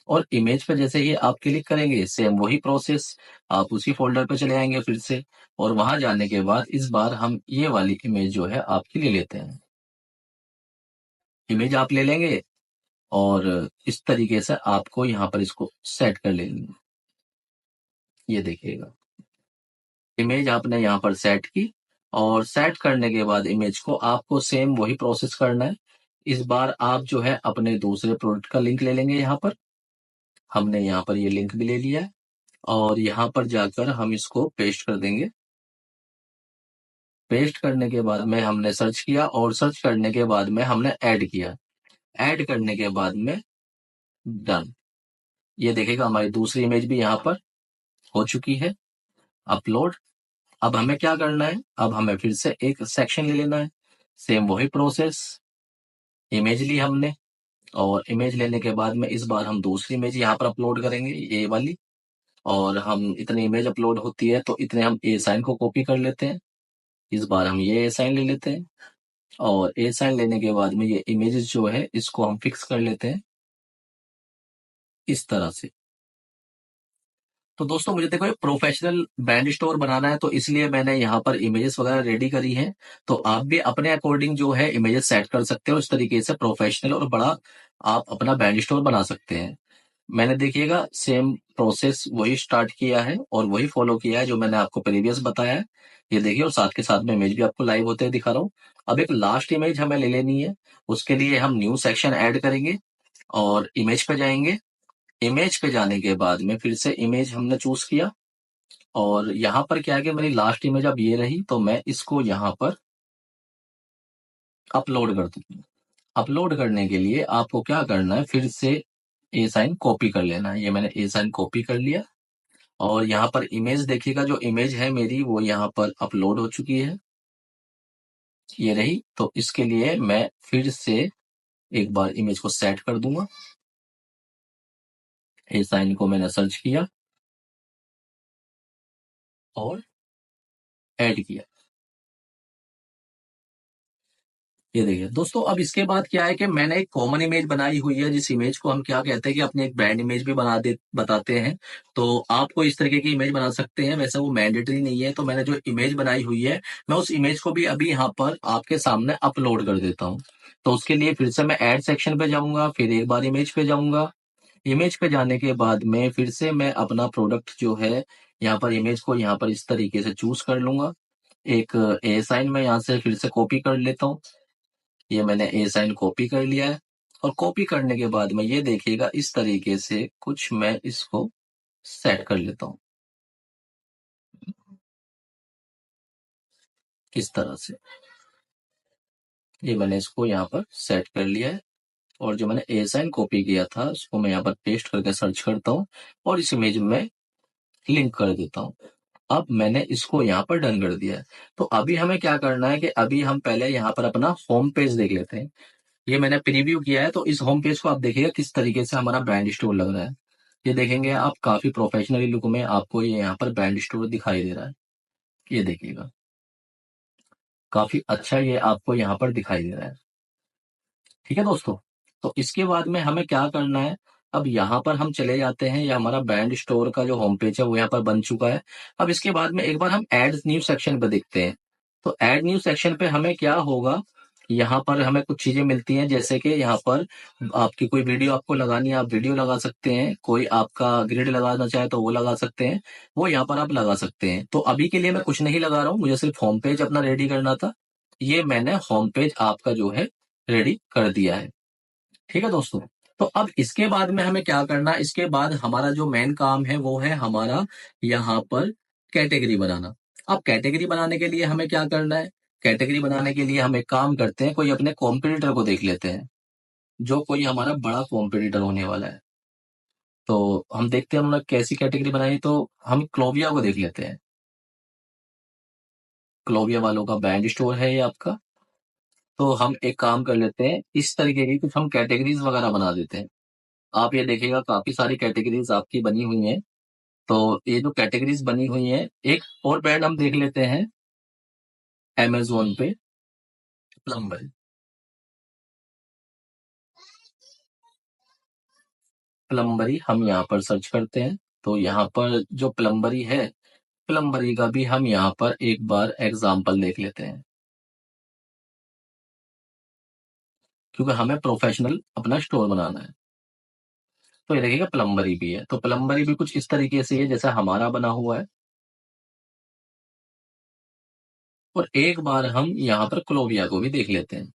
और इमेज पे जैसे ही आप क्लिक करेंगे सेम वही प्रोसेस, आप उसी फोल्डर पे चले आएंगे फिर से और वहां जाने के बाद इस बार हम ये वाली इमेज जो है आपकी ले लेते हैं। इमेज आप ले लेंगे और इस तरीके से आपको यहाँ पर इसको सेट कर लेनी है। ये देखिएगा इमेज आपने यहाँ पर सेट की और सेट करने के बाद इमेज को आपको सेम वही प्रोसेस करना है। इस बार आप जो है अपने दूसरे प्रोडक्ट का लिंक ले लेंगे। यहाँ पर हमने यहाँ पर ये लिंक भी ले लिया है और यहाँ पर जाकर हम इसको पेस्ट कर देंगे। पेस्ट करने के बाद में हमने सर्च किया और सर्च करने के बाद में हमने ऐड किया। ऐड करने के बाद में डन। ये देखेगा हमारी दूसरी इमेज भी यहाँ पर हो चुकी है अपलोड। अब हमें क्या करना है, अब हमें फिर से एक सेक्शन ले लेना है। सेम वही प्रोसेस, इमेज ली हमने और इमेज लेने के बाद में इस बार हम दूसरी इमेज यहाँ पर अपलोड करेंगे, ये वाली। और हम इतनी इमेज अपलोड होती है तो इतने हम ए साइन को कॉपी कर लेते हैं। इस बार हम ये ए साइन ले लेते हैं और ए साइन लेने के बाद में ये इमेजेस जो है इसको हम फिक्स कर लेते हैं इस तरह से। तो दोस्तों मुझे देखो ये प्रोफेशनल ब्रांड स्टोर बनाना है तो इसलिए मैंने यहाँ पर इमेजेस वगैरह रेडी करी हैं। तो आप भी अपने अकॉर्डिंग जो है इमेजेस सेट कर सकते हो, इस तरीके से प्रोफेशनल और बड़ा आप अपना ब्रांड स्टोर बना सकते हैं। मैंने देखिएगा सेम प्रोसेस वही स्टार्ट किया है और वही फॉलो किया है जो मैंने आपको प्रीवियस बताया है। ये देखिए और साथ के साथ में इमेज भी आपको लाइव होते हुए दिखा रहा हूँ। अब एक लास्ट इमेज हमें ले लेनी है, उसके लिए हम न्यू सेक्शन ऐड करेंगे और इमेज पे जाएंगे। इमेज पे जाने के बाद में फिर से इमेज हमने चूज किया और यहाँ पर क्या है कि मेरी लास्ट इमेज अब ये रही तो मैं इसको यहाँ पर अपलोड कर दूंगा। अपलोड करने के लिए आपको क्या करना है, फिर से ए साइन कॉपी कर लेना है। ये मैंने ए साइन कॉपी कर लिया और यहाँ पर इमेज देखिएगा, जो इमेज है मेरी वो यहाँ पर अपलोड हो चुकी है, ये रही। तो इसके लिए मैं फिर से एक बार इमेज को सेट कर दूंगा। ए साइन को मैंने सर्च किया और ऐड किया। ये देखिए दोस्तों, अब इसके बाद क्या है कि मैंने एक कॉमन इमेज बनाई हुई है, जिस इमेज को हम क्या कहते हैं कि अपने एक ब्रांड इमेज भी बताते हैं। तो आपको इस तरीके की इमेज बना सकते हैं, वैसे वो मैंडेटरी नहीं है। तो मैंने जो इमेज बनाई हुई है मैं उस इमेज को भी अभी यहाँ पर आपके सामने अपलोड कर देता हूँ। तो उसके लिए फिर से मैं ऐड सेक्शन पे जाऊंगा, फिर एक बार इमेज पे जाऊंगा। इमेज पे जाने के बाद में फिर से मैं अपना प्रोडक्ट जो है यहाँ पर इमेज को यहाँ पर इस तरीके से चूज कर लूंगा। एक ए साइन में यहाँ से फिर से कॉपी कर लेता हूँ। ये मैंने ए साइन कॉपी कर लिया है और कॉपी करने के बाद में ये देखिएगा इस तरीके से कुछ मैं इसको सेट कर लेता हूँ इस तरह से। ये मैंने इसको यहाँ पर सेट कर लिया है और जो मैंने ए साइन कॉपी किया था उसको मैं यहाँ पर पेस्ट करके सर्च करता हूँ और इस इमेज में लिंक कर देता हूँ। अब मैंने इसको यहाँ पर डन कर दिया है। तो अभी हमें क्या करना है कि अभी हम पहले यहाँ पर अपना होम पेज देख लेते हैं। ये मैंने प्रीव्यू किया है तो इस होम पेज को आप देखिएगा किस तरीके से हमारा ब्रांड स्टोर लग रहा है। ये देखेंगे आप काफी प्रोफेशनली लुक में आपको ये यहाँ पर ब्रांड स्टोर दिखाई दे रहा है। ये देखिएगा काफी अच्छा ये आपको यहाँ पर दिखाई दे रहा है। ठीक है दोस्तों, तो इसके बाद में हमें क्या करना है, अब यहाँ पर हम चले जाते हैं। ये हमारा ब्रांड स्टोर का जो होम पेज है वो यहाँ पर बन चुका है। अब इसके बाद में एक बार हम एड न्यू सेक्शन पे देखते हैं। तो एड न्यू सेक्शन पे हमें क्या होगा, यहाँ पर हमें कुछ चीजें मिलती हैं, जैसे कि यहाँ पर आपकी कोई वीडियो आपको लगानी है, आप वीडियो लगा सकते हैं। कोई आपका ग्रिड लगाना चाहे तो वो लगा सकते हैं, वो यहाँ पर आप लगा सकते हैं। तो अभी के लिए मैं कुछ नहीं लगा रहा हूँ, मुझे सिर्फ होम पेज अपना रेडी करना था। ये मैंने होम पेज आपका जो है रेडी कर दिया है। ठीक है दोस्तों, तो अब इसके बाद में हमें क्या करना है, इसके बाद हमारा जो मेन काम है वो है हमारा यहाँ पर कैटेगरी बनाना। अब कैटेगरी बनाने के लिए हमें क्या करना है, कैटेगरी बनाने के लिए हम एक काम करते हैं, कोई अपने कॉम्पिटिटर को देख लेते हैं, जो कोई हमारा बड़ा कॉम्पिटिटर होने वाला है। तो हम देखते हैं हमने कैसी कैटेगरी बनाई, तो हम क्लोविया को देख लेते हैं। क्लोविया वालों का ब्रांड स्टोर है ये आपका। तो हम एक काम कर लेते हैं, इस तरीके की कुछ हम कैटेगरीज वगैरह बना देते हैं। आप ये देखिएगा काफी सारी कैटेगरीज आपकी बनी हुई हैं। तो ये जो कैटेगरीज बनी हुई हैं, एक और ब्रांड हम देख लेते हैं अमेजोन पे, प्लम्बर। प्लम्बरी हम यहाँ पर सर्च करते हैं। तो यहाँ पर जो प्लम्बरी है, प्लम्बरी का भी हम यहाँ पर एक बार एग्जाम्पल देख लेते हैं, क्योंकि हमें प्रोफेशनल अपना स्टोर बनाना है। तो ये देखिएगा प्लम्बरी भी है, तो प्लम्बरी भी कुछ इस तरीके से है जैसा हमारा बना हुआ है। और एक बार हम यहाँ पर क्लोविया को भी देख लेते हैं।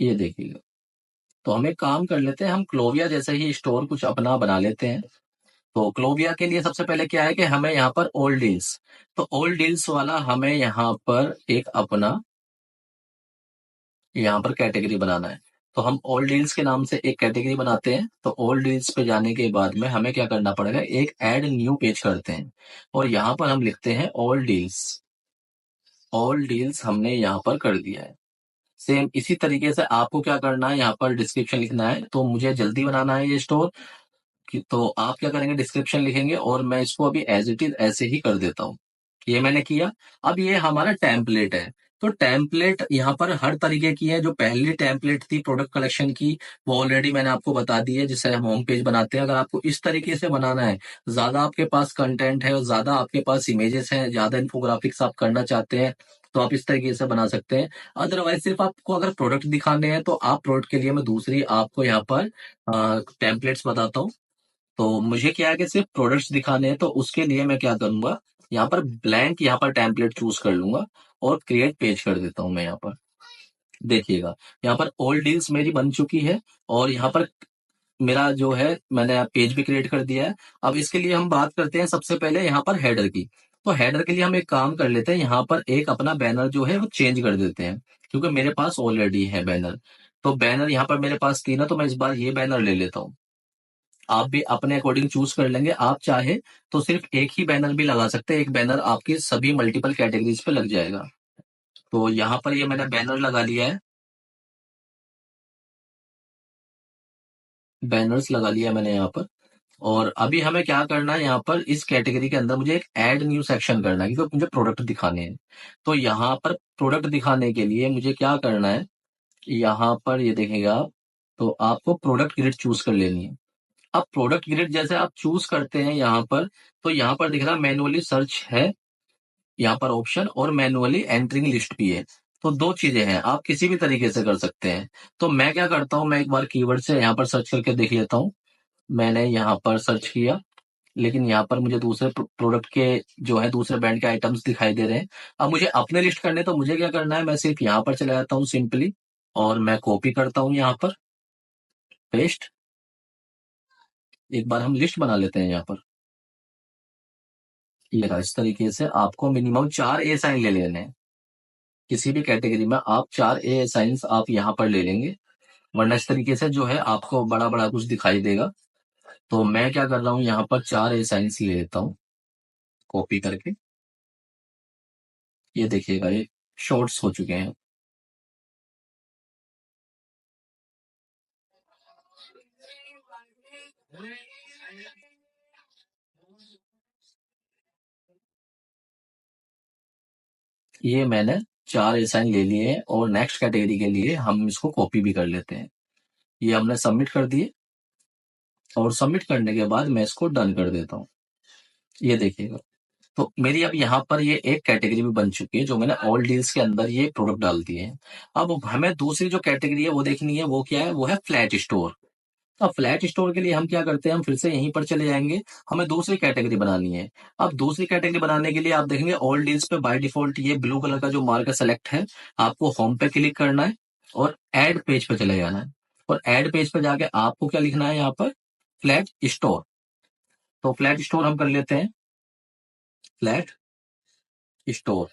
ये देखिएगा। तो हम एक काम कर लेते हैं, हम क्लोविया जैसे ही स्टोर कुछ अपना बना लेते हैं। तो क्लोविया के लिए सबसे पहले क्या है कि हमें यहाँ पर ओल्ड डील्स, तो ओल्ड डील्स वाला हमें यहाँ पर एक अपना यहाँ पर कैटेगरी बनाना है। तो हम ओल्ड डील्स के नाम से एक कैटेगरी बनाते हैं। तो ओल्ड डील्स पे जाने के बाद में हमें क्या करना पड़ेगा, एक ऐड न्यू पेज करते हैं और यहाँ पर हम लिखते हैं ओल्ड डील्स। ओल्ड डील्स हमने यहाँ पर कर दिया है। सेम इसी तरीके से आपको क्या करना है, यहाँ पर डिस्क्रिप्शन लिखना है। तो मुझे जल्दी बनाना है ये स्टोर तो आप क्या करेंगे, डिस्क्रिप्शन लिखेंगे और मैं इसको अभी एज इट इज ऐसे ही कर देता हूँ। ये मैंने किया। अब ये हमारा टेम्पलेट है। तो टेम्पलेट यहाँ पर हर तरीके की है। जो पहली टेम्पलेट थी प्रोडक्ट कलेक्शन की, वो ऑलरेडी मैंने आपको बता दी है, जिसे हम होम पेज बनाते हैं। अगर आपको इस तरीके से बनाना है, ज्यादा आपके पास कंटेंट है और ज्यादा आपके पास इमेजेस हैं, ज्यादा इन्फोग्राफिक्स आप करना चाहते हैं, तो आप इस तरीके से बना सकते हैं। अदरवाइज सिर्फ आपको अगर प्रोडक्ट दिखाने हैं, तो आप प्रोडक्ट के लिए मैं दूसरी आपको यहाँ पर टेम्पलेट्स बताता हूँ। तो मुझे क्या है कि सिर्फ प्रोडक्ट्स दिखाने हैं, तो उसके लिए मैं क्या करूंगा, यहाँ पर ब्लैंक यहाँ पर टेम्पलेट चूज कर लूंगा और क्रिएट पेज कर देता हूं मैं यहाँ पर। देखिएगा, यहाँ पर ऑल डील्स मेरी बन चुकी है और यहाँ पर मेरा जो है मैंने पेज भी क्रिएट कर दिया है। अब इसके लिए हम बात करते हैं सबसे पहले यहाँ पर हेडर की। तो हेडर के लिए हम एक काम कर लेते हैं, यहाँ पर एक अपना बैनर जो है वो चेंज कर देते हैं, क्योंकि मेरे पास ऑलरेडी है बैनर। तो बैनर यहाँ पर मेरे पास 3 है, तो मैं इस बार ये बैनर ले लेता हूँ। आप भी अपने अकॉर्डिंग चूज कर लेंगे। आप चाहे तो सिर्फ एक ही बैनर भी लगा सकते हैं, एक बैनर आपकी सभी मल्टीपल कैटेगरीज पे लग जाएगा। तो यहाँ पर ये मैंने बैनर लगा लिया है, बैनर्स लगा लिया है मैंने यहाँ पर। और अभी हमें क्या करना है, यहाँ पर इस कैटेगरी के अंदर मुझे एक ऐड न्यू सेक्शन करना है, क्योंकि मुझे प्रोडक्ट दिखाने हैं। तो यहाँ पर प्रोडक्ट दिखाने के लिए मुझे क्या करना है, यहाँ पर ये देखेगा आप, तो आपको प्रोडक्ट ग्रिड चूज कर लेनी है। अब प्रोडक्ट ग्रिड जैसे आप चूज करते हैं यहाँ पर, तो यहाँ पर दिख रहा है मैनुअली सर्च है यहाँ पर ऑप्शन, और मैनुअली एंटरिंग लिस्ट भी है। तो 2 चीजें हैं, आप किसी भी तरीके से कर सकते हैं। तो मैं क्या करता हूँ, मैं एक बार कीवर्ड से यहाँ पर सर्च करके देख लेता हूँ। मैंने यहाँ पर सर्च किया, लेकिन यहाँ पर मुझे दूसरे प्रोडक्ट के जो है दूसरे ब्रांड के आइटम्स दिखाई दे रहे हैं। अब मुझे अपने लिस्ट करने, तो मुझे क्या करना है, मैं सिर्फ यहाँ पर चला जाता हूँ सिंपली, और मैं कॉपी करता हूँ यहाँ पर, पेस्ट। एक बार हम लिस्ट बना लेते हैं यहाँ पर। ये रहा, इस तरीके से आपको मिनिमम 4 ए साइन ले लेने हैं। किसी भी कैटेगरी में आप 4 ए साइंस आप यहाँ पर ले लेंगे, वरना इस तरीके से जो है आपको बड़ा बड़ा कुछ दिखाई देगा। तो मैं क्या कर रहा हूँ, यहाँ पर 4 ए साइंस ले लेता हूँ कॉपी करके। ये देखिएगा, ये शॉर्ट्स हो चुके हैं। ये मैंने 4 ए साइन ले लिए हैं, और नेक्स्ट कैटेगरी के लिए हम इसको कॉपी भी कर लेते हैं। ये हमने सबमिट कर दिए, और सबमिट करने के बाद मैं इसको डन कर देता हूँ। ये देखिएगा, तो मेरी अब यहाँ पर ये एक कैटेगरी भी बन चुकी है, जो मैंने ऑल डील्स के अंदर ये प्रोडक्ट डाल दिए हैं। अब हमें दूसरी जो कैटेगरी है वो देखनी है, वो क्या है, वो है फ्लैट स्टोर। अब फ्लैट स्टोर के लिए हम क्या करते हैं, हम फिर से यहीं पर चले जाएंगे, हमें दूसरी कैटेगरी बनानी है। अब दूसरी कैटेगरी बनाने के लिए आप देखेंगे ऑल डील्स पे बाय डिफॉल्ट ये ब्लू कलर का जो मार्क है सेलेक्ट है। आपको होम पे क्लिक करना है और ऐड पेज पे चले जाना है, और ऐड पेज पे जाके आपको क्या लिखना है, यहाँ पर फ्लैट स्टोर। तो फ्लैट स्टोर हम कर लेते हैं, फ्लैट स्टोर।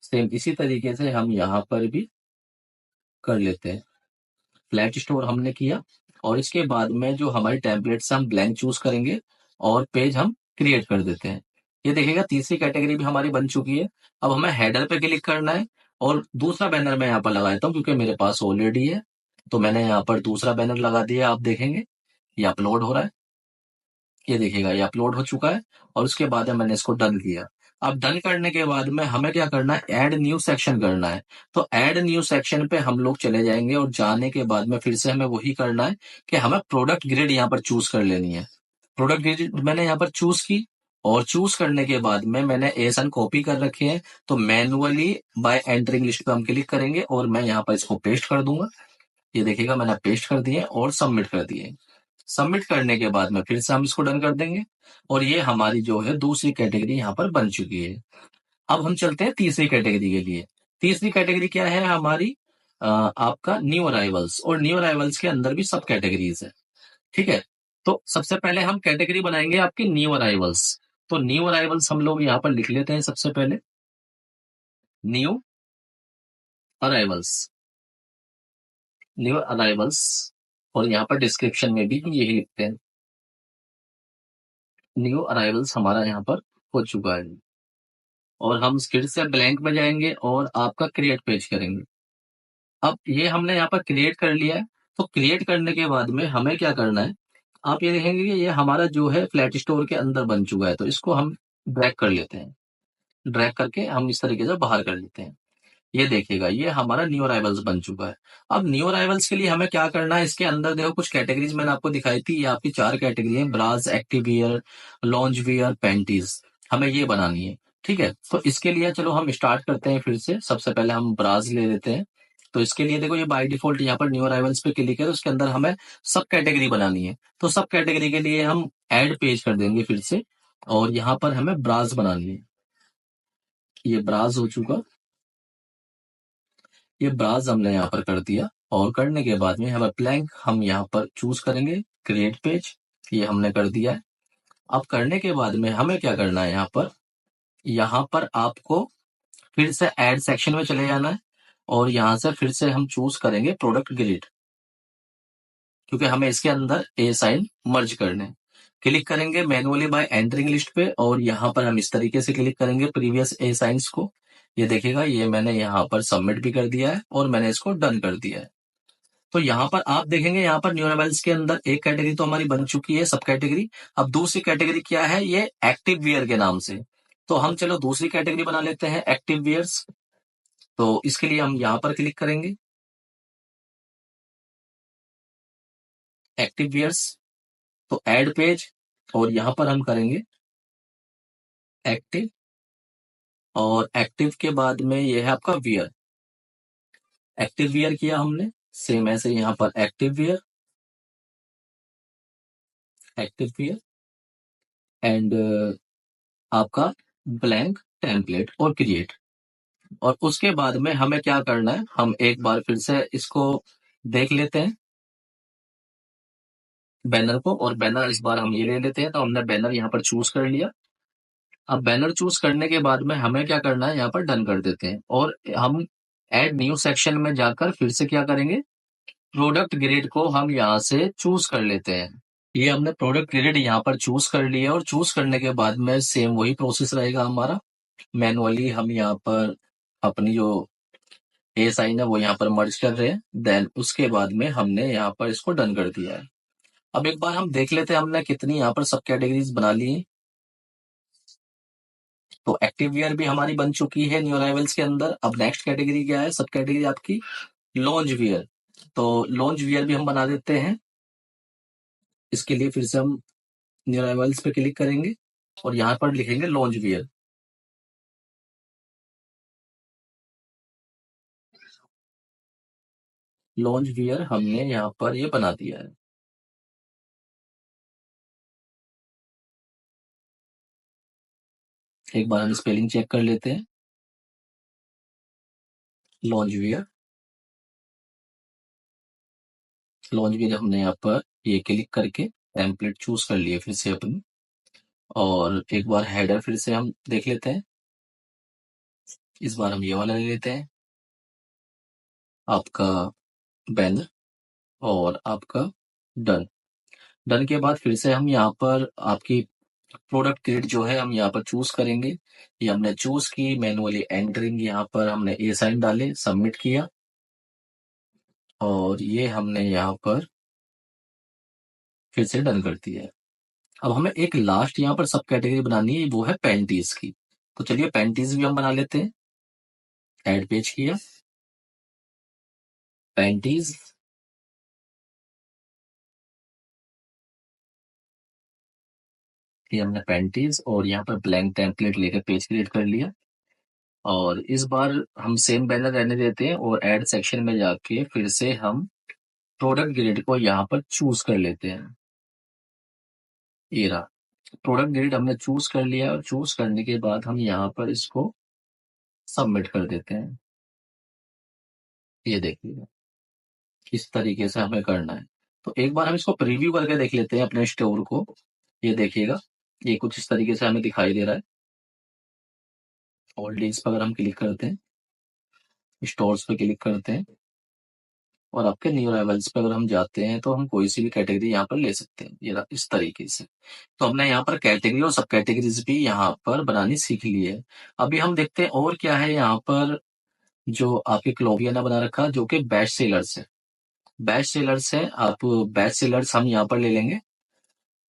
सेम इसी तरीके से हम यहाँ पर भी कर लेते हैं। फ्लैट स्टोर हमने किया, और इसके बाद में जो हमारी टेम्पलेट से हम ब्लैंक चूज करेंगे और पेज हम क्रिएट कर देते हैं। ये देखिएगा, तीसरी कैटेगरी भी हमारी बन चुकी है। अब हमें हेडर पे क्लिक करना है, और दूसरा बैनर मैं यहाँ पर लगा देता हूँ, क्योंकि मेरे पास ऑलरेडी है। तो मैंने यहाँ पर दूसरा बैनर लगा दिया, आप देखेंगे ये अपलोड हो रहा है। ये देखिएगा, ये अपलोड हो चुका है, और उसके बाद में मैंने इसको डन किया। अब डन करने के बाद में हमें क्या करना है, ऐड न्यू सेक्शन करना है। तो ऐड न्यू सेक्शन पे हम लोग चले जाएंगे, और जाने के बाद में फिर से हमें वही करना है कि हमें प्रोडक्ट ग्रिड यहाँ पर चूज कर लेनी है। प्रोडक्ट ग्रिड मैंने यहाँ पर चूज की, और चूज करने के बाद में मैंने एसन कॉपी कर रखे हैं। तो मैनुअली बाय एंटरिंग लिस्ट पे हम क्लिक करेंगे, और मैं यहाँ पर इसको पेस्ट कर दूंगा। ये देखिएगा, मैंने पेस्ट कर दिए और सबमिट कर दिए। सबमिट करने के बाद में फिर से हम इसको डन कर देंगे, और ये हमारी जो है दूसरी कैटेगरी यहाँ पर बन चुकी है। अब हम चलते हैं तीसरी कैटेगरी के लिए। तीसरी कैटेगरी क्या है हमारी, आपका न्यू अराइवल्स, और न्यू अराइवल्स के अंदर भी सब कैटेगरीज है। ठीक है, तो सबसे पहले हम कैटेगरी बनाएंगे आपकी न्यू अराइवल्स। तो न्यू अराइवल्स हम लोग यहाँ पर लिख लेते हैं सबसे पहले, न्यू अराइवल्स, न्यू अराइवल्स। और यहाँ पर डिस्क्रिप्शन में भी हम यही लिखते हैं, न्यू अराइवल्स हमारा यहाँ पर हो चुका है। और हम फिर से ब्लैंक में जाएंगे और आपका क्रिएट पेज करेंगे। अब ये हमने यहाँ पर क्रिएट कर लिया है। तो क्रिएट करने के बाद में हमें क्या करना है, आप ये देखेंगे कि ये हमारा जो है फ्लैट स्टोर के अंदर बन चुका है। तो इसको हम ड्रैग कर लेते हैं, ड्रैग करके हम इस तरीके से बाहर कर लेते हैं। ये देखिएगा, ये हमारा न्यू अराइवल्स बन चुका है। अब न्यू अराइवल्स के लिए हमें क्या करना है, इसके अंदर देखो कुछ कैटेगरीज मैंने आपको दिखाई थी, ये आपकी 4 कैटेगरी है, bras, active wear, lounge wear, panties. हमें ये बनानी है। ठीक है, तो इसके लिए चलो हम स्टार्ट करते हैं फिर से। सबसे पहले हम ब्रास ले लेते हैं। तो इसके लिए देखो, ये बाय डिफॉल्ट यहाँ पर न्यू अराइवल्स पे क्लिक है, तो उसके अंदर हमें सब कैटेगरी बनानी है। तो सब कैटेगरी के लिए हम ऐड पेज कर देंगे फिर से, और यहाँ पर हमें ब्रास बनानी है। ये ब्रास हो चुका, ये ब्राउज हमने यहाँ पर कर दिया। और करने के बाद में हमें ब्लैंक हम यहाँ पर चूज करेंगे, क्रिएट पेज, ये हमने कर दिया है। अब करने के बाद में हमें क्या करना है, यहाँ पर आपको फिर से ऐड सेक्शन में चले जाना है, और यहाँ से फिर से हम चूज करेंगे प्रोडक्ट ग्रिड, क्योंकि हमें इसके अंदर ए साइन मर्ज करने हैं। क्लिक करेंगे मैनुअली बाय एंटरिंग लिस्ट पे, और यहाँ पर हम इस तरीके से क्लिक करेंगे प्रीवियस ए साइंस को। ये देखिएगा, ये मैंने यहाँ पर सबमिट भी कर दिया है और मैंने इसको डन कर दिया है। तो यहाँ पर आप देखेंगे, यहाँ पर न्यू अराइवल्स के अंदर एक कैटेगरी तो हमारी बन चुकी है, सब कैटेगरी। अब दूसरी कैटेगरी क्या है, ये एक्टिव वियर के नाम से। तो हम चलो दूसरी कैटेगरी बना लेते हैं, एक्टिव वियर्स। तो इसके लिए हम यहाँ पर क्लिक करेंगे, एक्टिव वियर्स, तो ऐड पेज, और यहाँ पर हम करेंगे एक्टिव, और एक्टिव के बाद में ये है आपका वियर। एक्टिव वियर किया हमने, सेम ऐसे यहाँ पर active wear, active wear, and आपका ब्लैंक टेम्पलेट और क्रिएट। और उसके बाद में हमें क्या करना है, हम एक बार फिर से इसको देख लेते हैं बैनर को, और बैनर इस बार हम ये ले लेते हैं। तो हमने बैनर यहाँ पर चूज कर लिया। अब बैनर चूज करने के बाद में हमें क्या करना है, यहाँ पर डन कर देते हैं, और हम ऐड न्यू सेक्शन में जाकर फिर से क्या करेंगे, प्रोडक्ट ग्रिड को हम यहाँ से चूज कर लेते हैं। ये हमने प्रोडक्ट ग्रिड यहाँ पर चूज कर लिया, और चूज करने के बाद में सेम वही प्रोसेस रहेगा हमारा। मैनुअली हम यहाँ पर अपनी जो ए साइन है वो यहाँ पर मर्ज कर रहे हैं, देन उसके बाद में हमने यहाँ पर इसको डन कर दिया है। अब एक बार हम देख लेते हैं हमने कितनी यहाँ पर सब कैटेगरीज बना ली हैं। तो एक्टिव वियर भी हमारी बन चुकी है न्यू अराइवल्स के अंदर। अब नेक्स्ट कैटेगरी क्या है, सब कैटेगरी आपकी लॉन्ज वियर। तो लॉन्ज वियर भी हम बना देते हैं। इसके लिए फिर से हम न्यू अराइवल्स पे क्लिक करेंगे, और यहाँ पर लिखेंगे लॉन्ज वियर। लॉन्ज वियर हमने यहाँ पर ये बना दिया है। एक बार हम स्पेलिंग चेक कर लेते हैं, लॉन्ज वियर, लॉन्च भी हमने यहाँ पर ये क्लिक करके टेम्पलेट चूज कर लिए फिर से अपनी। और एक बार हेडर फिर से हम देख लेते हैं, इस बार हम ये वाला ले लेते हैं, आपका बैनर, और आपका डन। डन के बाद फिर से हम यहाँ पर आपकी प्रोडक्ट ग्रिड जो है हम यहाँ पर चूज करेंगे। ये हमने चूज की, मैनुअली एंटरिंग यहाँ पर हमने ए साइन डाले, सबमिट किया, और ये हमने यहाँ पर फिर से डन कर दिया है। अब हमें एक लास्ट यहाँ पर सब कैटेगरी बनानी है, वो है पैंटीज की। तो चलिए पैंटीज भी हम बना लेते हैं। ऐड पेज किया, पैंटीज, ये हमने पैंटीज, और यहाँ पर ब्लैंक टेम्पलेट लेकर पेज क्रिएट कर लिया। और इस बार हम सेम बैनर रहने देते हैं, और ऐड सेक्शन में जाके फिर से हम प्रोडक्ट ग्रिड को यहाँ पर चूज कर लेते हैं। ये रहा, प्रोडक्ट ग्रिड हमने चूज कर लिया, और चूज करने के बाद हम यहाँ पर इसको सबमिट कर देते हैं। ये देखिए किस तरीके से हमें करना है। तो एक बार हम इसको प्रीव्यू करके देख लेते हैं अपने स्टोर को। ये देखिएगा, ये कुछ इस तरीके से हमें दिखाई दे रहा है। ऑल डील्स पर अगर हम क्लिक करते हैं, स्टोर्स पे क्लिक करते हैं और आपके न्यू अराइवल्स पे अगर हम जाते हैं तो हम कोई सी भी कैटेगरी यहाँ पर ले सकते हैं। ये इस तरीके से। तो हमने यहाँ पर कैटेगरी और सब कैटेगरीज भी यहाँ पर बनानी सीख ली है। अभी हम देखते हैं और क्या है यहाँ पर। जो आपके क्लोविया ने बना रखा जो कि बेस्ट सेलर्स है। बेस्ट सेलर्स है, आप बेस्ट सेलर्स हम यहाँ पर ले लेंगे।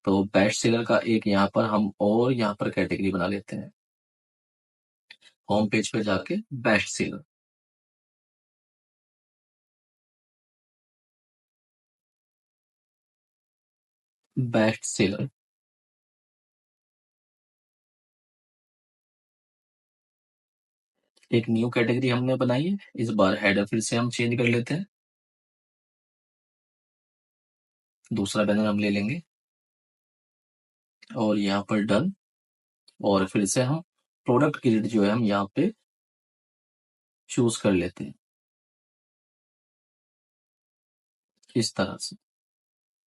तो बेस्ट सेलर का एक यहाँ पर हम और यहाँ पर कैटेगरी बना लेते हैं। होम पेज पे जाके बेस्ट सेलर, बेस्ट सेलर एक न्यू कैटेगरी हमने बनाई है। इस बार हेडर फिर से हम चेंज कर लेते हैं। दूसरा बैनर हम ले लेंगे और यहाँ पर डन। और फिर से हम प्रोडक्ट ग्रिड जो है हम यहाँ पे चूज कर लेते हैं इस तरह से।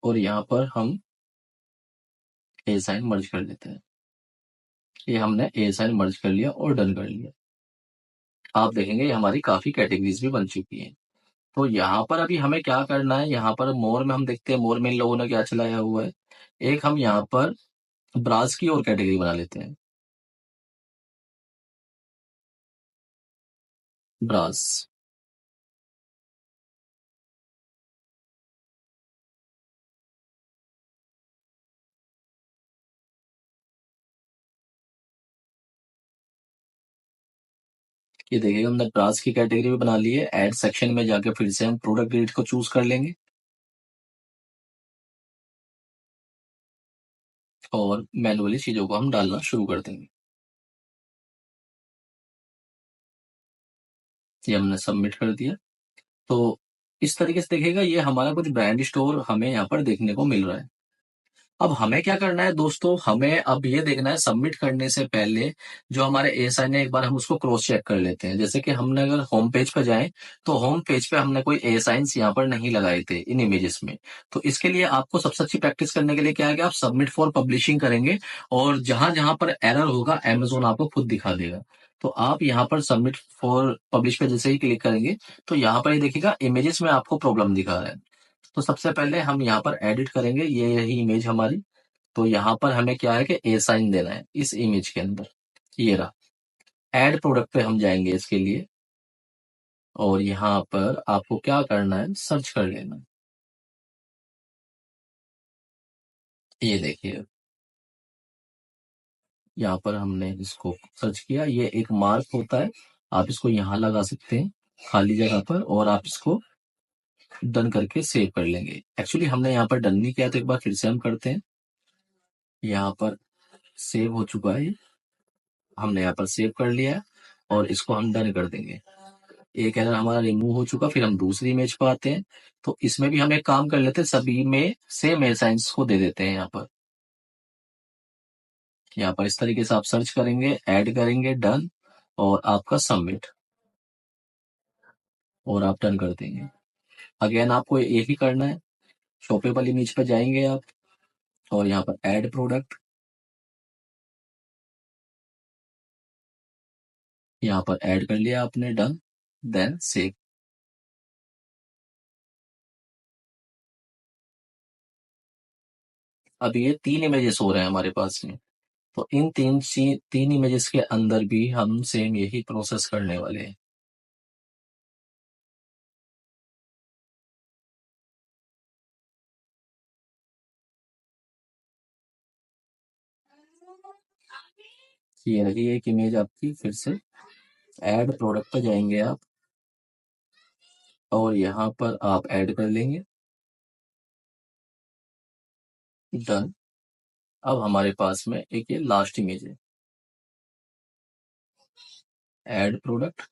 और यहाँ पर हम ए साइन मर्ज कर लेते हैं। ये हमने ए साइन मर्ज कर लिया और डन कर लिया। आप देखेंगे ये हमारी काफी कैटेगरीज भी बन चुकी हैं। तो यहाँ पर अभी हमें क्या करना है, यहाँ पर मोर में हम देखते हैं मोर में इन लोगों ने क्या चलाया हुआ है। एक हम यहाँ पर ब्रास की और कैटेगरी बना लेते हैं। ब्रास, ये देखिएगा हमने ब्रास की कैटेगरी भी बना ली है। ऐड सेक्शन में जाके फिर से हम प्रोडक्ट ग्रिड को चूज कर लेंगे और मैनुअली चीजों को हम डालना शुरू कर देंगे। ये हमने सबमिट कर दिया। तो इस तरीके से देखिएगा ये हमारा कुछ ब्रांड स्टोर हमें यहाँ पर देखने को मिल रहा है। अब हमें क्या करना है दोस्तों, हमें अब ये देखना है सबमिट करने से पहले जो हमारे एएसआई ने, एक बार हम उसको क्रॉस चेक कर लेते हैं। जैसे कि हमने अगर होम पेज पे जाएं तो होम पेज पे हमने कोई एएसआईन्स यहाँ पर नहीं लगाए थे इन इमेजेस में। तो इसके लिए आपको सबसे अच्छी प्रैक्टिस करने के लिए क्या है कि आप सबमिट फॉर पब्लिशिंग करेंगे और जहां जहां पर एरर होगा अमेजोन आपको खुद दिखा देगा। तो आप यहाँ पर सबमिट फॉर पब्लिश पे जैसे ही क्लिक करेंगे तो यहाँ पर ये देखिएगा इमेजेस में आपको प्रॉब्लम दिखा रहा है। तो सबसे पहले हम यहाँ पर एडिट करेंगे, ये यही इमेज हमारी। तो यहाँ पर हमें क्या है कि ए साइन देना है इस इमेज के अंदर। ये रहा। ऐड प्रोडक्ट पे हम जाएंगे इसके लिए और यहाँ पर आपको क्या करना है, सर्च कर लेना। ये देखिए यहाँ पर हमने इसको सर्च किया। ये एक मार्क होता है, आप इसको यहाँ लगा सकते हैं खाली जगह पर और आप इसको डन करके सेव कर लेंगे। एक्चुअली हमने यहाँ पर डन नहीं किया तो एक बार फिर से हम करते हैं। यहाँ पर सेव हो चुका है, हमने यहाँ पर सेव कर लिया है और इसको हम डन कर देंगे। एक एरर हमारा रिमूव हो चुका। फिर हम दूसरी इमेज पर आते हैं। तो इसमें भी हम एक काम कर लेते हैं, सभी में सेम एसाइंस को दे देते हैं। यहाँ पर इस तरीके से आप सर्च करेंगे, ऐड करेंगे, डन और आपका सबमिट और आप डन कर देंगे। अगेन आपको एक ही करना है, शॉपेबल इमेज पर जाएंगे आप और यहाँ पर ऐड प्रोडक्ट, यहाँ पर ऐड कर लिया आपने, डन, देन सेव। अब ये तीन इमेजेस हो रहे हैं हमारे पास में। तो इन तीन इमेजेस के अंदर भी हम सेम यही प्रोसेस करने वाले हैं। ये रही एक इमेज आपकी। फिर से ऐड प्रोडक्ट पे जाएंगे आप और यहाँ पर आप ऐड कर लेंगे, डन। अब हमारे पास में एक ये लास्ट इमेज है, ऐड प्रोडक्ट,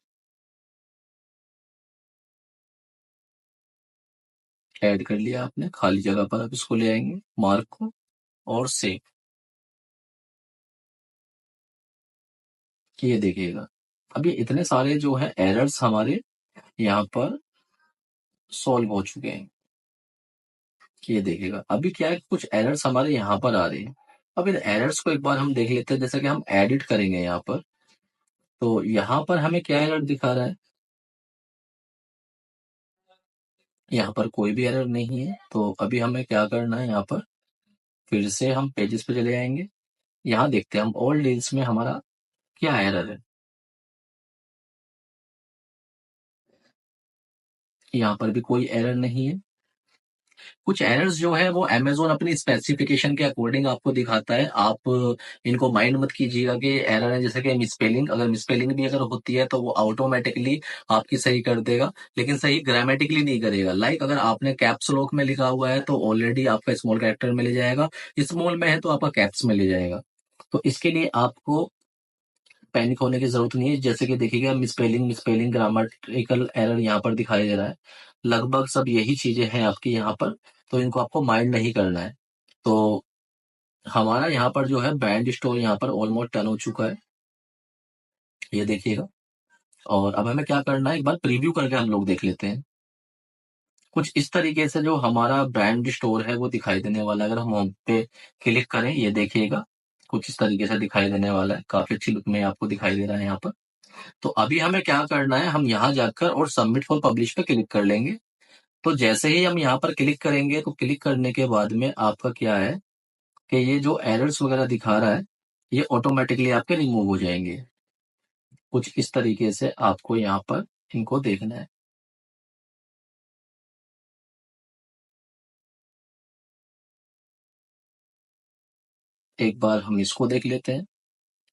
ऐड कर लिया आपने खाली जगह पर। आप इसको ले आएंगे मार्क को और सेव। ये देखिएगा अब ये इतने सारे जो है एरर्स हमारे यहाँ पर सॉल्व हो चुके हैं। ये देखिएगा अभी क्या है, कुछ एरर्स हमारे यहाँ पर आ रहे हैं। अब इन एरर्स को एक बार हम देख लेते हैं, जैसे कि हम एडिट करेंगे यहाँ पर, तो यहाँ पर हमें क्या एरर दिखा रहा है? यहाँ पर कोई भी एरर नहीं है। तो अभी हमें क्या करना है, यहाँ पर फिर से हम पेजेस पे चले आएंगे। यहाँ देखते हैं हम ऑल डील्स में हमारा क्या एरर है। यहाँ पर भी कोई एरर नहीं है। कुछ एरर्स जो है वो अमेज़न अपनी स्पेसिफिकेशन के अकॉर्डिंग आपको दिखाता है। आप इनको माइंड मत कीजिएगा कि एरर है, जैसे कि मिसस्पेलिंग, अगर मिसस्पेलिंग भी अगर होती है तो वो ऑटोमेटिकली आपकी सही कर देगा, लेकिन सही ग्रामेटिकली नहीं करेगा। लाइक अगर आपने कैप्स लॉक में लिखा हुआ है तो ऑलरेडी आपका स्मॉल कैरेक्टर में ले जाएगा, स्मॉल में है तो आपका कैप्स में ले जाएगा। तो इसके लिए आपको पैनिक होने की जरूरत नहीं है। जैसे कि देखिएगा मिसस्पेलिंग मिसस्पेलिंग ग्रामेटिकल एरर यहाँ पर दिखाई दे रहा है। लगभग सब यही चीजें हैं आपकी यहाँ पर, तो इनको आपको माइंड नहीं करना है। तो हमारा यहाँ पर जो है बैंड स्टोर यहाँ पर ऑलमोस्ट डन हो चुका है, ये देखिएगा। और अब हमें क्या करना है, एक बार प्रीव्यू करके हम लोग देख लेते हैं। कुछ इस तरीके से जो हमारा ब्रांड स्टोर है वो दिखाई देने वाला है। अगर हम होम पे क्लिक करें, ये देखिएगा कुछ इस तरीके से दिखाई देने वाला है। काफी अच्छी लुक में आपको दिखाई दे रहा है यहाँ पर। तो अभी हमें क्या करना है, हम यहाँ जाकर और सबमिट फॉर पब्लिश पे क्लिक कर लेंगे। तो जैसे ही हम यहाँ पर क्लिक करेंगे तो क्लिक करने के बाद में आपका क्या है कि ये जो एरर्स वगैरह दिखा रहा है ये ऑटोमेटिकली आपके रिमूव हो जाएंगे। कुछ इस तरीके से आपको यहाँ पर इनको देखना है। एक बार हम इसको देख लेते हैं।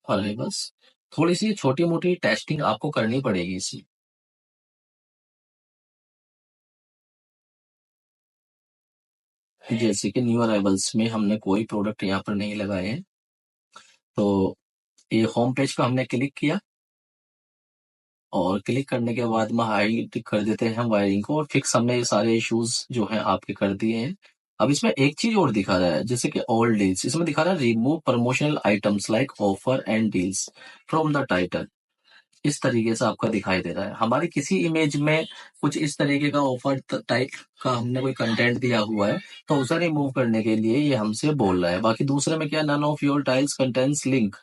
और है बस थोड़ी सी छोटी मोटी टेस्टिंग आपको करनी पड़ेगी इसी। जैसे कि न्यू अराइवल्स में हमने कोई प्रोडक्ट यहाँ पर नहीं लगाए हैं, तो ये होम पेज का हमने क्लिक किया और क्लिक करने के बाद में हाइड कर देते हैं वायरिंग को, और फिक्स हमने ये सारे इश्यूज जो हैं आपके कर दिए हैं। अब इसमें एक चीज और दिखा रहा है, जैसे कि ऑल डील्स, इसमें दिखा रहा है remove promotional items like offer and deals from the title. इस तरीके से आपका दिखाई दे रहा है। हमारी किसी इमेज में कुछ इस तरीके का ऑफर टाइप का हमने कोई कंटेंट दिया हुआ है, तो उसे रिमूव करने के लिए ये हमसे बोल रहा है। बाकी दूसरे में क्या, none of your tiles contents link.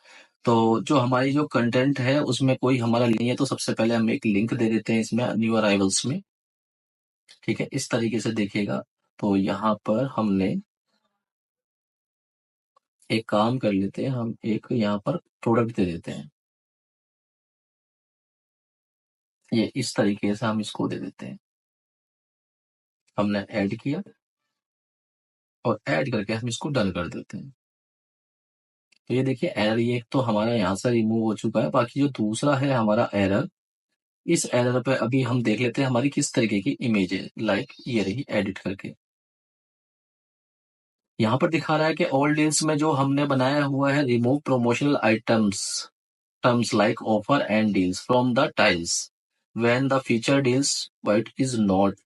तो जो हमारी जो कंटेंट है उसमें कोई हमारा लिंक नहीं है, तो सबसे पहले हम एक लिंक दे देते हैं इसमें न्यू अराइवल्स में। ठीक है, इस तरीके से देखिएगा। तो यहाँ पर हमने एक काम कर लेते हैं, हम एक यहाँ पर प्रोडक्ट दे देते हैं। ये इस तरीके से हम इसको दे देते हैं। हमने ऐड किया और ऐड करके हम इसको डन कर देते हैं। तो ये देखिए एरर, ये एक तो हमारा यहाँ से रिमूव हो चुका है। बाकी जो दूसरा है हमारा एरर, इस एरर पे अभी हम देख लेते हैं हमारी किस तरीके की इमेज है। लाइक ये रही एडिट करके, यहाँ पर दिखा रहा है कि ऑल डील्स में जो हमने बनाया हुआ है, remove promotional items terms like offer and deals from the tiles when the feature deals but is not.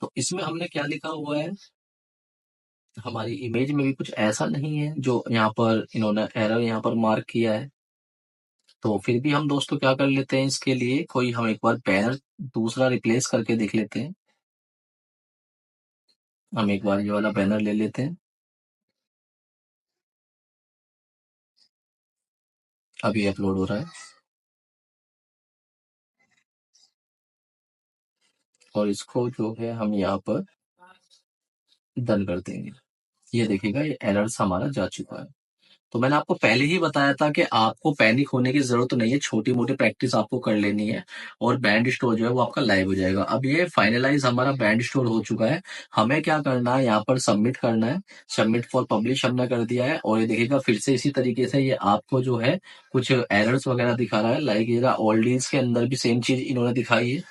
तो इसमें हमने क्या लिखा हुआ है, हमारी इमेज में भी कुछ ऐसा नहीं है जो यहाँ पर इन्होंने एरर यहाँ पर मार्क किया है। तो फिर भी हम दोस्तों क्या कर लेते हैं, इसके लिए कोई हम एक बार बैनर दूसरा रिप्लेस करके देख लेते हैं। हम एक बार ये वाला बैनर ले लेते हैं। अभी अपलोड हो रहा है और इसको जो है हम यहाँ पर डन कर देंगे। ये देखिएगा ये एरर्स हमारा जा चुका है। तो मैंने आपको पहले ही बताया था कि आपको पैनिक होने की जरूरत नहीं है, छोटी मोटी प्रैक्टिस आपको कर लेनी है और बैंड स्टोर जो है वो आपका लाइव हो जाएगा। अब ये फाइनलाइज हमारा बैंड स्टोर हो चुका है। हमें क्या करना है, यहाँ पर सबमिट करना है। सबमिट फॉर पब्लिश हमने कर दिया है और ये देखिएगा फिर से इसी तरीके से ये आपको जो है कुछ एरर्स वगैरह दिखा रहा है। लाइक ये ऑल डील्स के अंदर भी सेम चीज इन्होंने दिखाई है।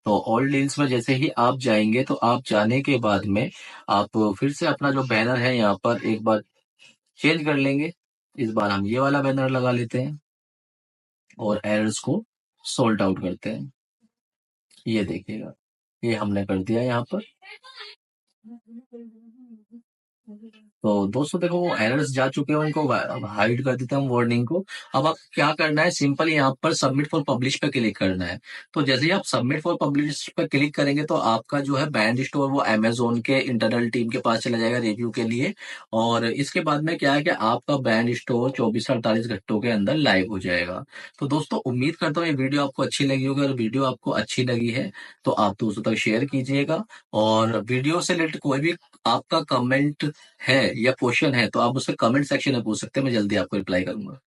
तो ऑल डील्स में जैसे ही आप जाएंगे तो आप जाने के बाद में आप फिर से अपना जो बैनर है यहाँ पर एक बार चेंज कर लेंगे। इस बार हम ये वाला बैनर लगा लेते हैं और एरर्स को सोल्ट आउट करते हैं। ये देखिएगा ये हमने कर दिया यहाँ पर। तो दोस्तों देखो वो एरर्स जा चुके हैं, उनको हाइड कर देते हैं हम वार्निंग को। अब आप क्या करना है, सिंपल यहाँ पर सबमिट फॉर पब्लिश पे क्लिक करना है। तो जैसे ही आप सबमिट फॉर पब्लिश पे क्लिक करेंगे तो आपका जो है बैंड स्टोर वो अमेजोन के इंटरनल टीम के पास चला जाएगा रिव्यू के लिए। और इसके बाद में क्या है कि आपका बैंड स्टोर 24 से 48 घंटों के अंदर लाइव हो जाएगा। तो दोस्तों उम्मीद करता हूँ ये वीडियो आपको अच्छी लगी होगी। अगर वीडियो आपको अच्छी लगी है तो आप दोस्तों तक शेयर कीजिएगा। और वीडियो से रिलेटेड कोई भी आपका कमेंट है या क्वेश्चन है तो आप मुझसे कमेंट सेक्शन में पूछ सकते हैं, मैं जल्दी आपको रिप्लाई करूंगा।